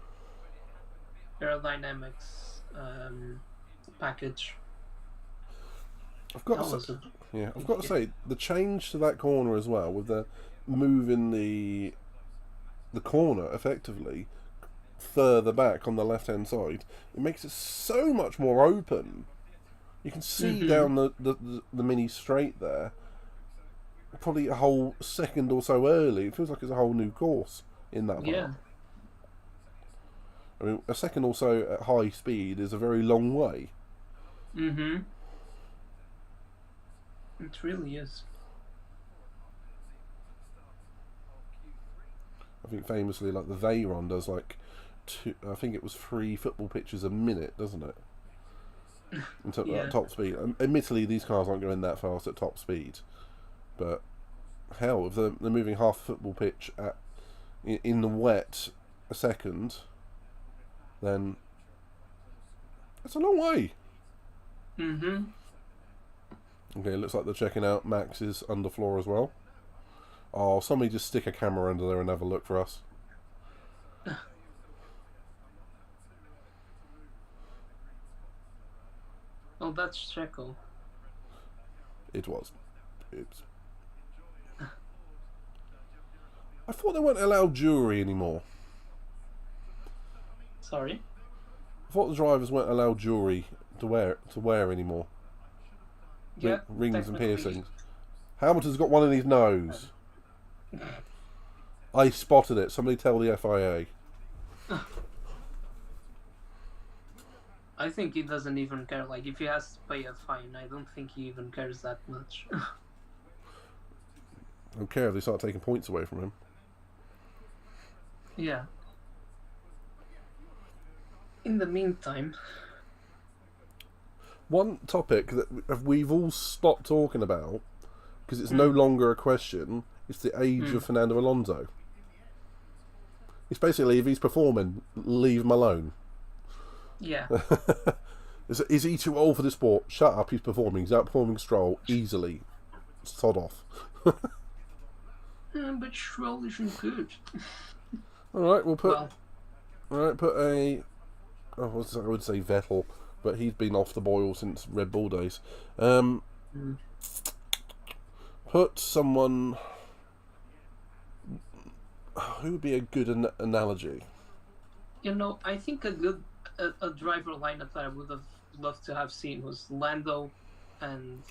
Speaker 2: aerodynamics package.
Speaker 1: I've got to say, the change to that corner as well, with the moving the corner effectively further back on the left hand side, it makes it so much more open. You can see down the mini straight there, probably a whole second or so early. It feels like it's a whole new course in that part.
Speaker 2: Yeah.
Speaker 1: I mean, a second or so at high speed is a very long way.
Speaker 2: Mm-hmm. It really is.
Speaker 1: I think famously, like the Veyron does like I think it was 3 football pitches a minute, doesn't it? In terms of top speed. Admittedly, these cars aren't going that fast at top speed, but hell, if they're moving half a football pitch in the wet a second, then that's a long way.
Speaker 2: Mm-hmm.
Speaker 1: Okay, looks like they're checking out Max's underfloor as well. Oh, somebody just stick a camera under there and have a look for us.
Speaker 2: Oh, that's Checo.
Speaker 1: It's. I thought they weren't allowed jewellery anymore.
Speaker 2: Sorry?
Speaker 1: I thought the drivers weren't allowed jewellery to wear anymore.
Speaker 2: Yeah,
Speaker 1: rings and piercings. Hamilton's got one in his nose. I spotted it. Somebody tell the FIA.
Speaker 2: I think he doesn't even care. Like, if he has to pay a fine, I don't think he even cares that much.
Speaker 1: I don't care if they start taking points away from him.
Speaker 2: Yeah. In the meantime...
Speaker 1: One topic that we've all stopped talking about, because it's no longer a question, is the age of Fernando Alonso. It's basically, if he's performing, leave him alone.
Speaker 2: Yeah.
Speaker 1: Is he too old for the sport? Shut up, he's performing. He's outperforming Stroll easily. Sod off.
Speaker 2: But Stroll isn't good.
Speaker 1: Alright, we'll put... Alright, put a... I would say Vettel, but he's been off the boil since Red Bull days. Put someone... Who would be a good analogy?
Speaker 2: You know, I think a good a driver lineup that I would have loved to have seen was Lando and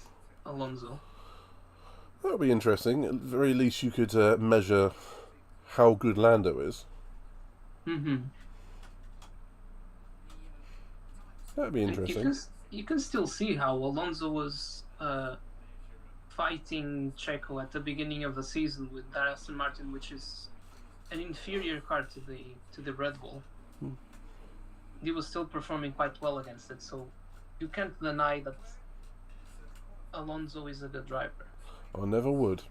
Speaker 2: Alonso.
Speaker 1: That would be interesting. At the very least, you could measure how good Lando is.
Speaker 2: Mm-hmm.
Speaker 1: That would be
Speaker 2: And
Speaker 1: interesting.
Speaker 2: you can still see how Alonso was fighting Checo at the beginning of the season with that Aston Martin, which is an inferior car to the Red Bull. He was still performing quite well against it, so you can't deny that Alonso is a good driver.
Speaker 1: I never would.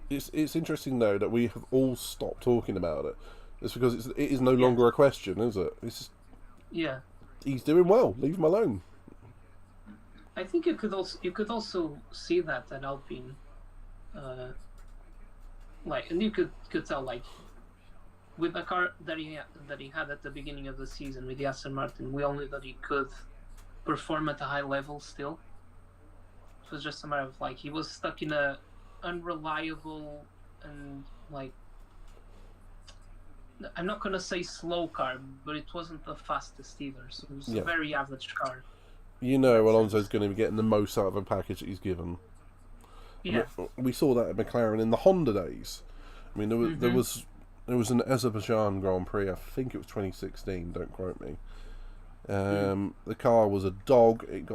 Speaker 1: It's interesting though that we have all stopped talking about it. It's because it is no longer a question, is it? It's just,
Speaker 2: Yeah,
Speaker 1: he's doing well. Leave him alone.
Speaker 2: I think you could also see that at Alpine, and you could tell like with the car that he had at the beginning of the season with the Aston Martin, we all knew that he could perform at a high level still. It was just a matter of like he was stuck in a unreliable and like I'm not gonna say slow car, but it wasn't the fastest either. So it was a very average car.
Speaker 1: You know, Alonso's going to be getting the most out of a package that he's given.
Speaker 2: Yeah,
Speaker 1: I mean, we saw that at McLaren in the Honda days. I mean, there was an Azerbaijan Grand Prix. I think it was 2016. Don't quote me. The car was a dog. It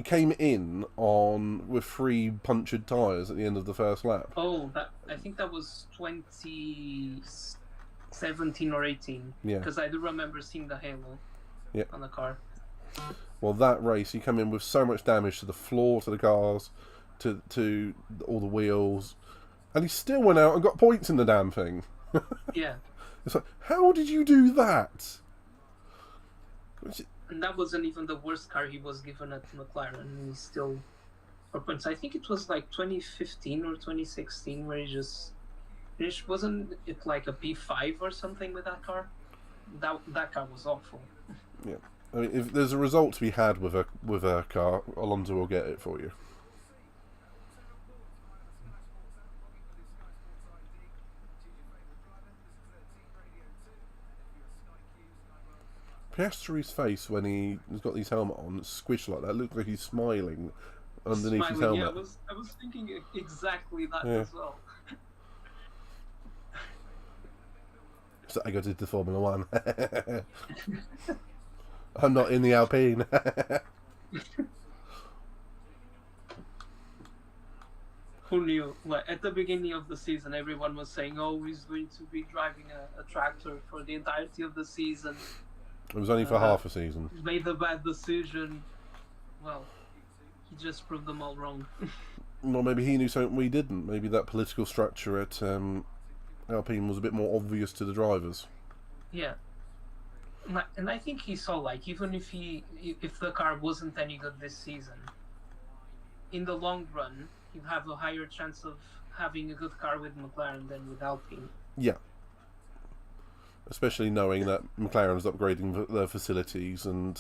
Speaker 1: came in with 3 punctured tyres at the end of the first lap.
Speaker 2: Oh, I think that was 2017 or 18.
Speaker 1: Yeah.
Speaker 2: Because I do remember seeing the halo on the car.
Speaker 1: Well, that race, he came in with so much damage to the floor, to the cars, to all the wheels, and he still went out and got points in the damn thing.
Speaker 2: Yeah.
Speaker 1: It's like, how did you do that?
Speaker 2: And that wasn't even the worst car he was given at McLaren, and he still got points. I think it was like 2015 or 2016 where he just finished. Wasn't it like a P5 or something with that car? That car was awful.
Speaker 1: Yeah. I mean, if there's a result to be had with a car, Alonso will get it for you. Piastri's face when he's got his helmet on, squished like that, looks like he's smiling underneath his helmet.
Speaker 2: Yeah, I was thinking exactly that as well.
Speaker 1: So I go to the Formula One. I'm not in the Alpine.
Speaker 2: Who knew? Like, at the beginning of the season, everyone was saying, "Oh, he's going to be driving a tractor for the entirety of the season."
Speaker 1: It was only for half a season.
Speaker 2: He made a bad decision. Well, he just proved them all wrong.
Speaker 1: Well, maybe he knew something we didn't. Maybe that political structure at Alpine was a bit more obvious to the drivers.
Speaker 2: Yeah. And I think he saw, like, even if the car wasn't any good this season, in the long run, he'd have a higher chance of having a good car with McLaren than with Alpine.
Speaker 1: Yeah. Especially knowing that McLaren's upgrading their facilities, and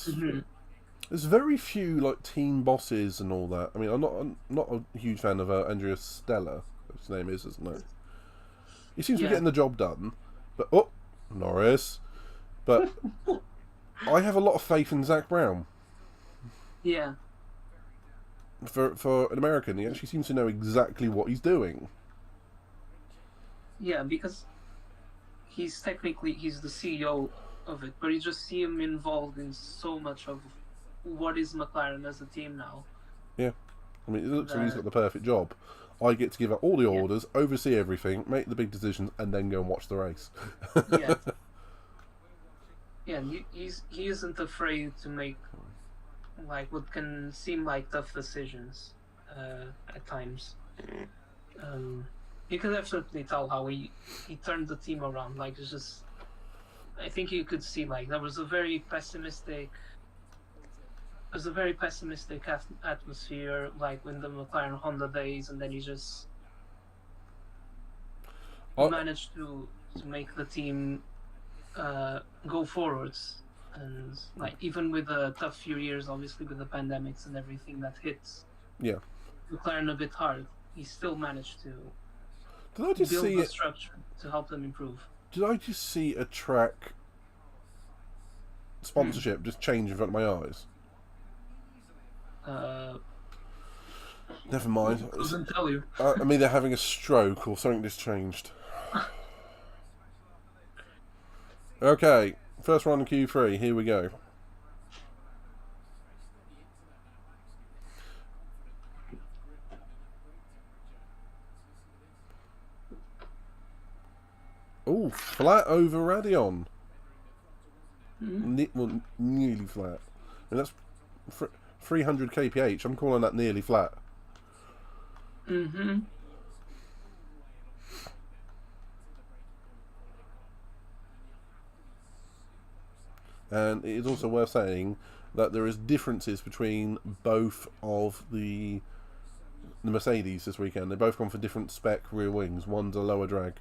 Speaker 1: there's very few like team bosses and all that. I mean, I'm not a huge fan of Andrea Stella. His name is, isn't it? He seems to be getting the job done, but Norris. But I have a lot of faith in Zach Brown.
Speaker 2: Yeah.
Speaker 1: For an American, he actually seems to know exactly what he's doing.
Speaker 2: Yeah, because he's the CEO of it, but you just see him involved in so much of what is McLaren as a team now.
Speaker 1: Yeah. I mean, it looks like he's got the perfect job. I get to give out all the orders, oversee everything, make the big decisions, and then go and watch the race.
Speaker 2: Yeah. Yeah, and he isn't afraid to make like what can seem like tough decisions at times. You can definitely tell how he turned the team around. Like, it's just, I think you could see like there was a very pessimistic atmosphere like in the McLaren Honda days, and then he just managed to make the team go forwards, and like even with the tough few years, obviously with the pandemics and everything that hits McLaren a bit hard, he still managed to build a structure to help them improve.
Speaker 1: Did I just see a track sponsorship just change in front of my eyes? Never mind.
Speaker 2: Couldn't tell you.
Speaker 1: I'm either having a stroke or something just changed. Okay, first round in Q3. Here we go. Oh, flat over Radeon. Well, nearly flat. And that's 300 kph. I'm calling that nearly flat.
Speaker 2: Mm-hmm.
Speaker 1: And it is also worth saying that there is differences between both of the Mercedes this weekend. They've both gone for different spec rear wings. One's a lower drag,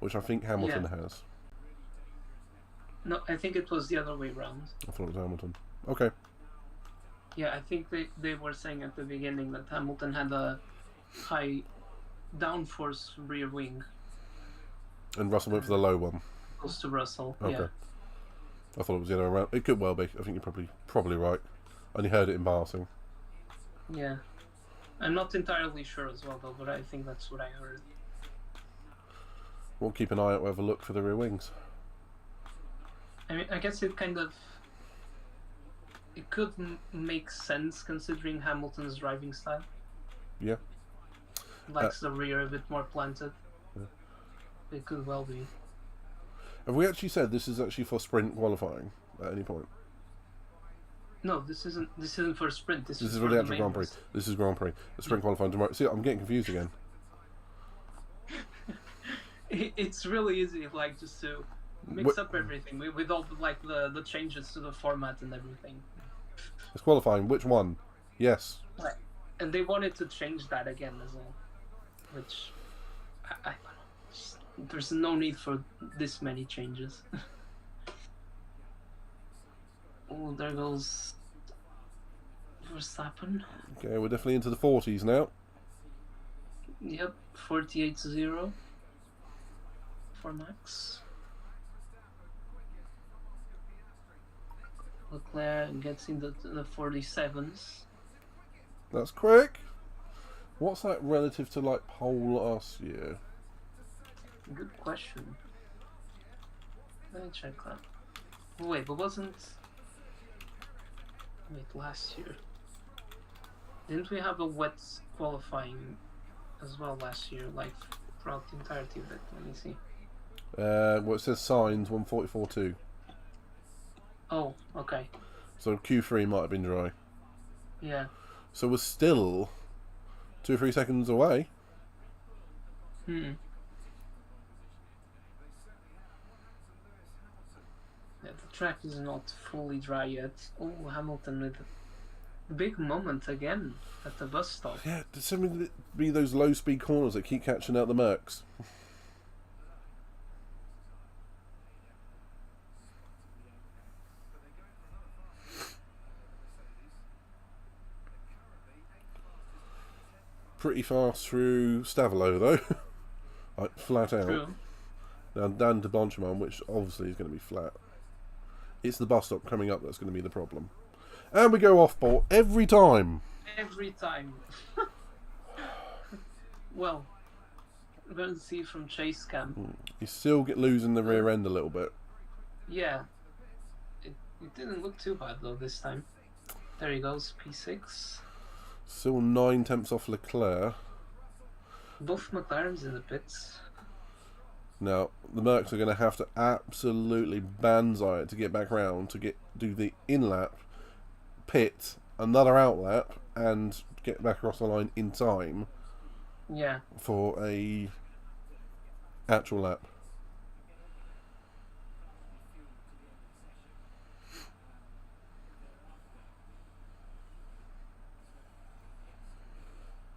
Speaker 1: which I think Hamilton has.
Speaker 2: No, I think it was the other way around.
Speaker 1: I thought it was Hamilton. Okay.
Speaker 2: Yeah, I think they were saying at the beginning that Hamilton had a high downforce rear wing.
Speaker 1: And Russell went for the low one.
Speaker 2: Close to Russell,
Speaker 1: okay.
Speaker 2: Yeah.
Speaker 1: I thought it was the other way around. It could well be. I think you're probably right. I only heard it in passing.
Speaker 2: Yeah. I'm not entirely sure as well, though, but I think that's what I heard.
Speaker 1: We'll keep an eye out. We'll have a look for the rear wings.
Speaker 2: I mean, I guess it could make sense considering Hamilton's driving style.
Speaker 1: Yeah.
Speaker 2: Likes the rear a bit more planted.
Speaker 1: Yeah.
Speaker 2: It could well be.
Speaker 1: Have we actually said this is actually for sprint qualifying at any point?
Speaker 2: No, this isn't for sprint. This is
Speaker 1: for the actual
Speaker 2: main
Speaker 1: Grand Prix.
Speaker 2: race.
Speaker 1: This is Grand Prix. The sprint qualifying tomorrow. See, I'm getting confused again.
Speaker 2: It's really easy, like, just to mix up everything with all the changes to the format and everything.
Speaker 1: It's qualifying. Which one? Yes.
Speaker 2: Right. And they wanted to change that again as well, which I don't know. There's no need for this many changes. Oh, there goes Verstappen.
Speaker 1: Okay, we're definitely into the 40s now.
Speaker 2: Yep, 48-0 for Max. Leclerc gets into the 47s.
Speaker 1: That's quick. What's that relative to like pole last year?
Speaker 2: Good question. Let me check that. Wait, but wasn't... Wait, last year. Didn't we have a wet qualifying as well last year, like throughout the entirety of it? Let me see.
Speaker 1: Well, it says signs 144.2.
Speaker 2: Oh, okay.
Speaker 1: So Q3 might have been dry.
Speaker 2: Yeah.
Speaker 1: So we're still 2 or 3 seconds away.
Speaker 2: Yeah, the track is not fully dry yet. Oh, Hamilton with a big moment again at the bus stop.
Speaker 1: Yeah, there's something to be those low speed corners that keep catching out the Mercs. Pretty fast through Stavilo though. Like flat out.
Speaker 2: True.
Speaker 1: Now down to Blanchimont, which obviously is going to be flat. It's the bus stop coming up that's going to be the problem. And we go off ball every time.
Speaker 2: Every time. Well, we're going to see from Chase Cam.
Speaker 1: You still get losing the rear end a little bit.
Speaker 2: Yeah. It didn't look too bad though this time. There he goes, P6.
Speaker 1: Still 9 tenths off Leclerc.
Speaker 2: Both McLarens in the pits.
Speaker 1: Now, the Mercs are going to have to absolutely banzai it to get back round to do the in-lap, pit, another out-lap, and get back across the line in time.
Speaker 2: Yeah.
Speaker 1: For a actual lap.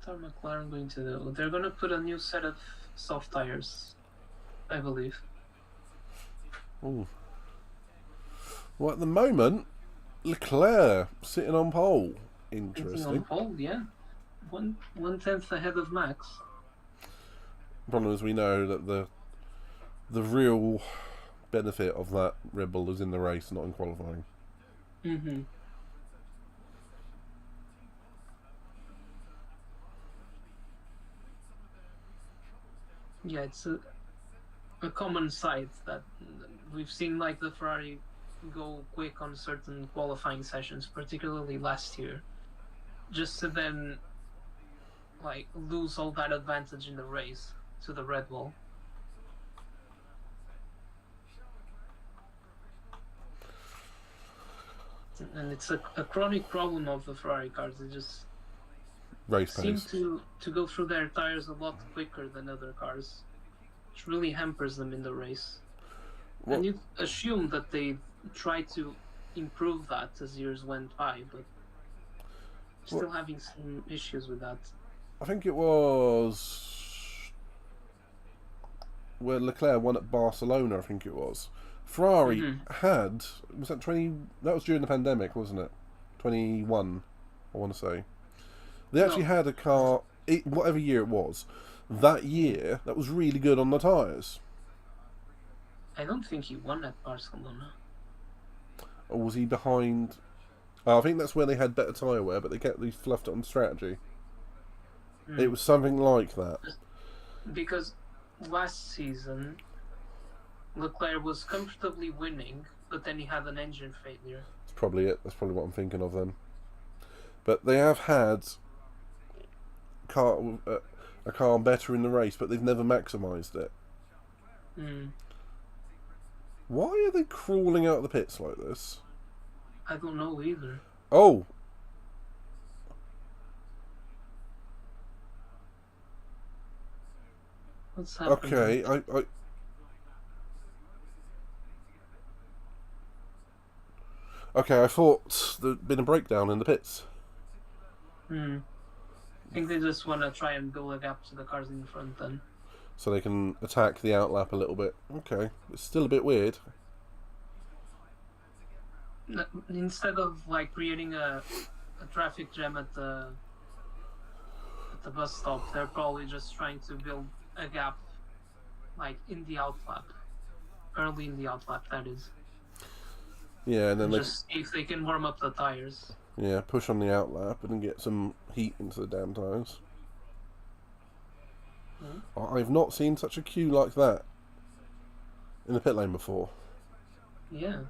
Speaker 2: What are McLaren going to do? They're going to put a new set of soft tires, I believe.
Speaker 1: Ooh. Well, at the moment, Leclerc sitting on pole. Interesting.
Speaker 2: Sitting on pole, yeah. 1/10 ahead of Max.
Speaker 1: Problem is, we know that the real benefit of that Red Bull is in the race, not in qualifying.
Speaker 2: Mm-hmm. Yeah, it's a common sight that we've seen, like the Ferrari go quick on certain qualifying sessions, particularly last year, just to then like lose all that advantage in the race to the Red Bull. And it's a chronic problem of the Ferrari cars. They just
Speaker 1: Race
Speaker 2: seem
Speaker 1: pace.
Speaker 2: to go through their tires a lot quicker than other cars, which really hampers them in the race.
Speaker 1: What?
Speaker 2: And you assume that they try to improve that as years went by, but
Speaker 1: What?
Speaker 2: still having some issues with that.
Speaker 1: I think it was where Leclerc won at Barcelona. I think it was. Ferrari had, was that 20? That was during the pandemic, wasn't it? 21, I want to say. They actually had a car, whatever year it was, that year that was really good on the tyres.
Speaker 2: I don't think he won at Barcelona.
Speaker 1: Or was he behind? I think that's where they had better tyre wear, but they fluffed it on strategy. It was something like that.
Speaker 2: Because last season, Leclerc was comfortably winning, but then he had an engine failure.
Speaker 1: That's probably it. That's probably what I'm thinking of then. But they have had a car better in the race, but they've never maximised it. Why are they crawling out of the pits like this?
Speaker 2: I don't know either.
Speaker 1: Oh!
Speaker 2: What's happening?
Speaker 1: Okay, Okay, I thought there'd been a breakdown in the pits.
Speaker 2: I think they just want to try and build a gap to the cars in front then.
Speaker 1: So they can attack the outlap a little bit. Okay, it's still a bit weird.
Speaker 2: Instead of like creating a traffic jam at the bus stop, they're probably just trying to build a gap like in the outlap. Early in the outlap, that is.
Speaker 1: Yeah, and then
Speaker 2: just see if they can warm up the tires.
Speaker 1: Yeah, push on the outlap and then get some heat into the damn tyres. I've not seen such a queue like that in the pit lane before.
Speaker 2: Yeah.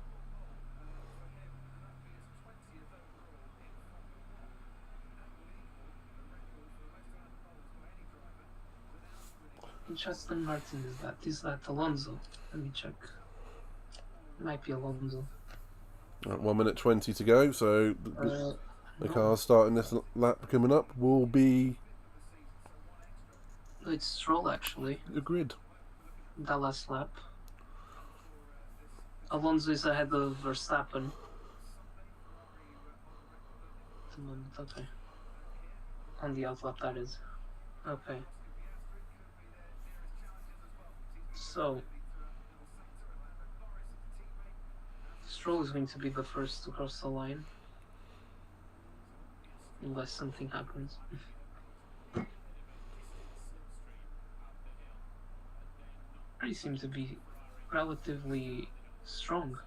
Speaker 2: Which Aston Martin is that? Is that Alonso? Let me check. It might be Alonso.
Speaker 1: Right, 1 minute 20 to go, so the car starting this lap coming up will be...
Speaker 2: It's Stroll, actually.
Speaker 1: The grid.
Speaker 2: The last lap. Alonso is ahead of Verstappen. At the moment, okay. On the outlap, that is. Okay. So, Stroll is going to be the first to cross the line. Unless something happens. They seem to be relatively strong.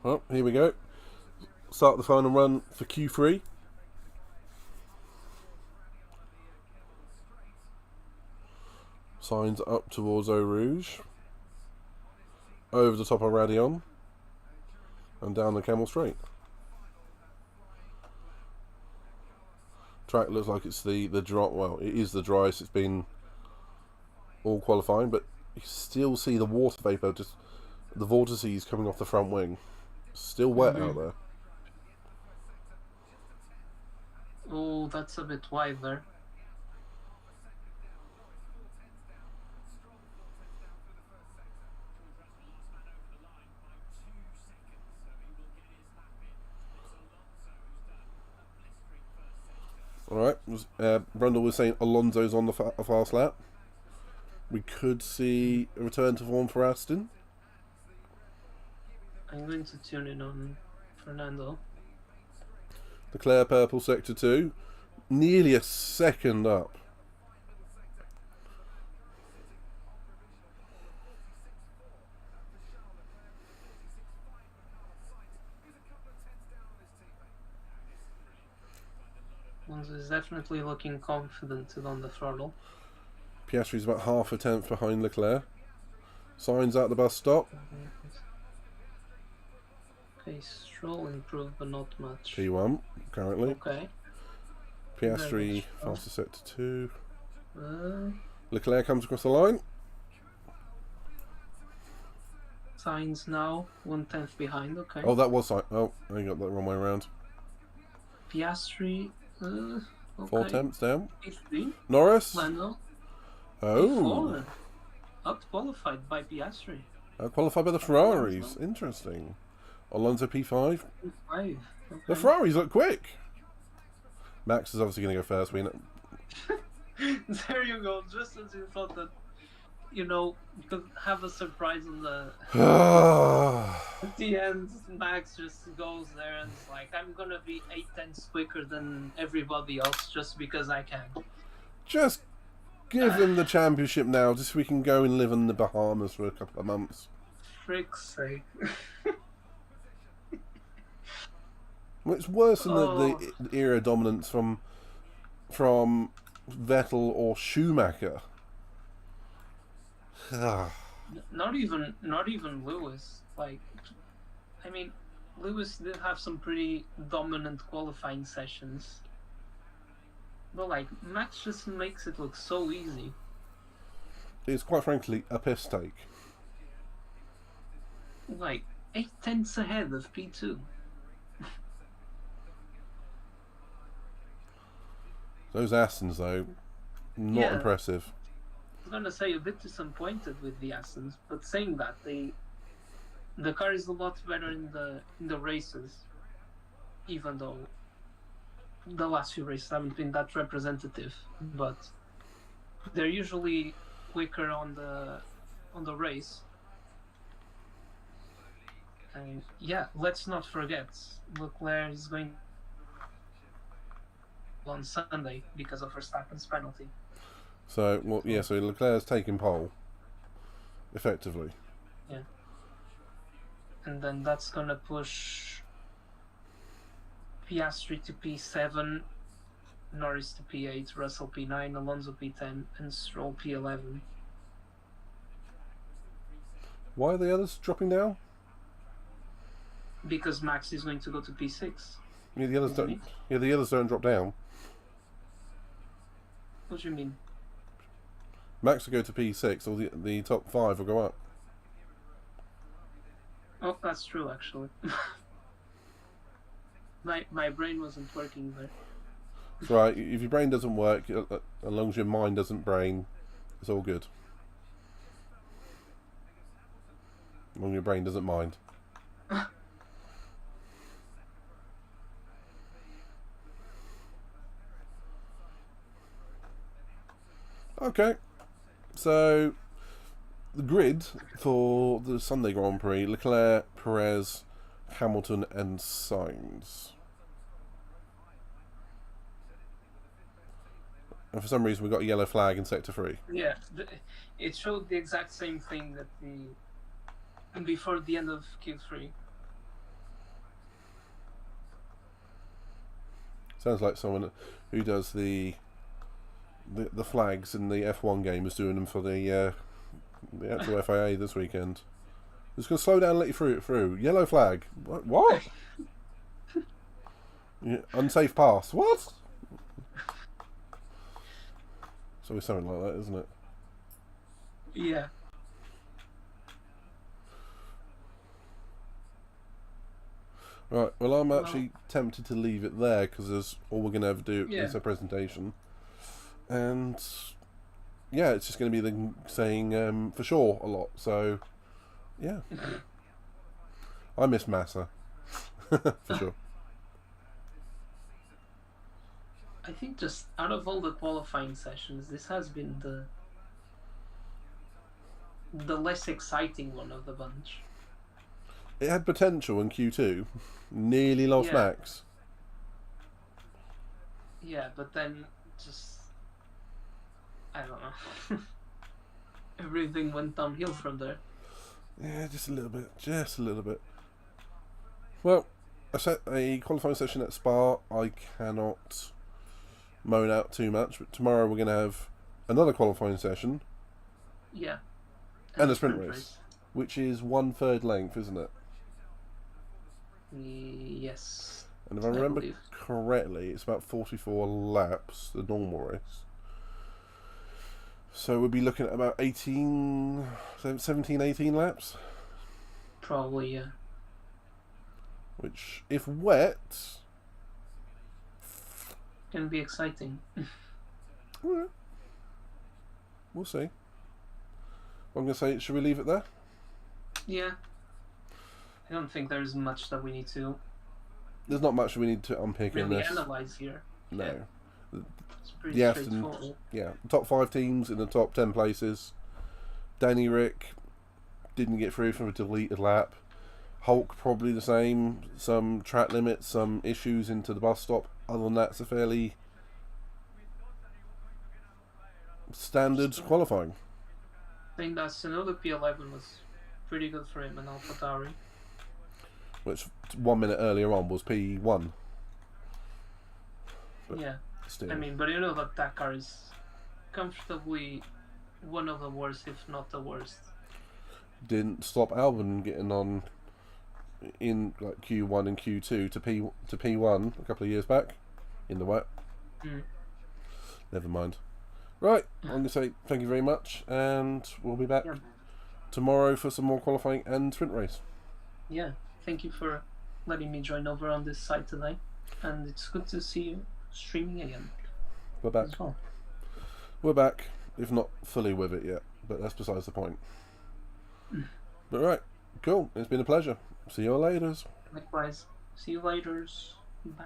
Speaker 1: Well, here we go. Start the final run for Q3. Signs up towards Eau Rouge. Over the top of Radion. And down the Camel Straight. Track looks like it's the dry. Well, it is the driest it's been all qualifying, but you still see the water vapour, just the vortices coming off the front wing. Still wet out there.
Speaker 2: Oh, that's a bit wide there.
Speaker 1: Alright, Brundle was saying Alonso's on the fast lap. We could see a return to form for Aston.
Speaker 2: I'm going to tune in on Fernando.
Speaker 1: Leclerc purple sector 2. Nearly a second up.
Speaker 2: Alonso is definitely looking confident on the throttle.
Speaker 1: Piastri's about half a tenth behind Leclerc. Signs out the bus stop.
Speaker 2: Okay, Stroll improved, but not much.
Speaker 1: P1 currently.
Speaker 2: Okay.
Speaker 1: Piastri faster set to 2.
Speaker 2: Uh,
Speaker 1: Leclerc comes across the line.
Speaker 2: Signs now 1/10 behind. Okay.
Speaker 1: Oh, that was sign. Oh, I got that wrong way around.
Speaker 2: Piastri. Okay.
Speaker 1: 4 tenths down.
Speaker 2: P3.
Speaker 1: Norris.
Speaker 2: Lando.
Speaker 1: Oh.
Speaker 2: P4. Out qualified by Piastri.
Speaker 1: Qualified by the Ferraris. Interesting. Alonso P5.
Speaker 2: P5. Okay.
Speaker 1: The Ferraris look quick. Max is obviously going to go first.
Speaker 2: There you go. Just as you thought that, you could have a surprise on the at the end. Max just goes there and is like, "I'm gonna be 8 tenths quicker than everybody else just because I can."
Speaker 1: Just give him the championship now, just so we can go and live in the Bahamas for a couple of months.
Speaker 2: Frick's sake.
Speaker 1: Well, it's worse than the era dominance from Vettel or Schumacher.
Speaker 2: Not even Lewis. Lewis did have some pretty dominant qualifying sessions, but Max just makes it look so easy.
Speaker 1: It's quite frankly a piss take.
Speaker 2: 8 tenths ahead of P2.
Speaker 1: Those Astons, though, not impressive.
Speaker 2: I was gonna say a bit disappointed with the Astons, but saying that the car is a lot better in the races, even though the last few races haven't been that representative. But they're usually quicker on the race. And let's not forget, Leclerc is going on Sunday because of Verstappen's penalty.
Speaker 1: So Leclerc's taking pole, effectively.
Speaker 2: Yeah. And then that's gonna push Piastri to P7, Norris to P8, Russell P9, Alonso P10, and Stroll P11.
Speaker 1: Why are the others dropping down?
Speaker 2: Because Max is going to go to P6.
Speaker 1: Yeah, the others don't. Yeah, the others don't drop down.
Speaker 2: What do you mean?
Speaker 1: Max will go to P6, or the top 5 will go up.
Speaker 2: Oh, that's true, actually. my brain wasn't working there.
Speaker 1: That's right. If your brain doesn't work, as long as your mind doesn't brain, it's all good. As long as your brain doesn't mind. Okay, so the grid for the Sunday Grand Prix: Leclerc, Perez, Hamilton, and Sainz. And for some reason, we got a yellow flag in Sector 3.
Speaker 2: Yeah, it showed the exact same thing that before the end of Q3.
Speaker 1: Sounds like someone who does the flags in the F1 game is doing them for the actual FIA this weekend. It's going to slow down and let you through. Yellow flag. What? Yeah, unsafe pass. What? It's always something like that, isn't it?
Speaker 2: Yeah.
Speaker 1: Right, well, I'm actually tempted to leave it there because all we're going to have to do is a presentation. And yeah, it's just going to be them saying for sure a lot. So yeah, I miss Massa for sure.
Speaker 2: I think just out of all the qualifying sessions, this has been the less exciting one of the bunch.
Speaker 1: It had potential in Q2, nearly lost Max.
Speaker 2: Yeah, but then just I don't know. Everything went downhill from there.
Speaker 1: Yeah, just a little bit. Well, a qualifying session at Spa, I cannot moan out too much, but tomorrow we're going to have another qualifying session.
Speaker 2: Yeah.
Speaker 1: And a sprint race. Which is 1/3 length, isn't it?
Speaker 2: Yes.
Speaker 1: And if I remember correctly, it's about 44 laps, the normal race. So we'll be looking at about 17, 18 laps.
Speaker 2: Probably, yeah.
Speaker 1: Which, if wet,
Speaker 2: can be exciting.
Speaker 1: We'll see. I'm going to say, should we leave it there?
Speaker 2: Yeah. I don't think there's much that we need to...
Speaker 1: There's not much we need to unpick in this.
Speaker 2: Analyze here.
Speaker 1: No.
Speaker 2: Yeah. It's pretty straightforward.
Speaker 1: Yeah, top 5 teams in the top 10 places. Danny Rick didn't get through from a deleted lap. Hulk probably the same. Some track limits, some issues into the bus stop. Other than that, it's a fairly standard qualifying.
Speaker 2: I think that Tsunoda P11 was pretty good for him in AlphaTauri.
Speaker 1: Which 1 minute earlier on was P1. But
Speaker 2: yeah.
Speaker 1: Still.
Speaker 2: I mean, but you know that Dakar is comfortably one of the worst, if not the worst.
Speaker 1: Didn't stop Albon getting on in like Q1 and Q2 to P1 a couple of years back in the wet. Never mind. Right, I'm going to say thank you very much, and we'll be back tomorrow for some more qualifying and sprint race.
Speaker 2: Yeah, thank you for letting me join over on this side today, and it's good to see you streaming again.
Speaker 1: We're back.
Speaker 2: As well.
Speaker 1: We're back, if not fully with it yet, but that's besides the point. But right, cool. It's been a pleasure. See you all later.
Speaker 2: Likewise. See you later. Bye.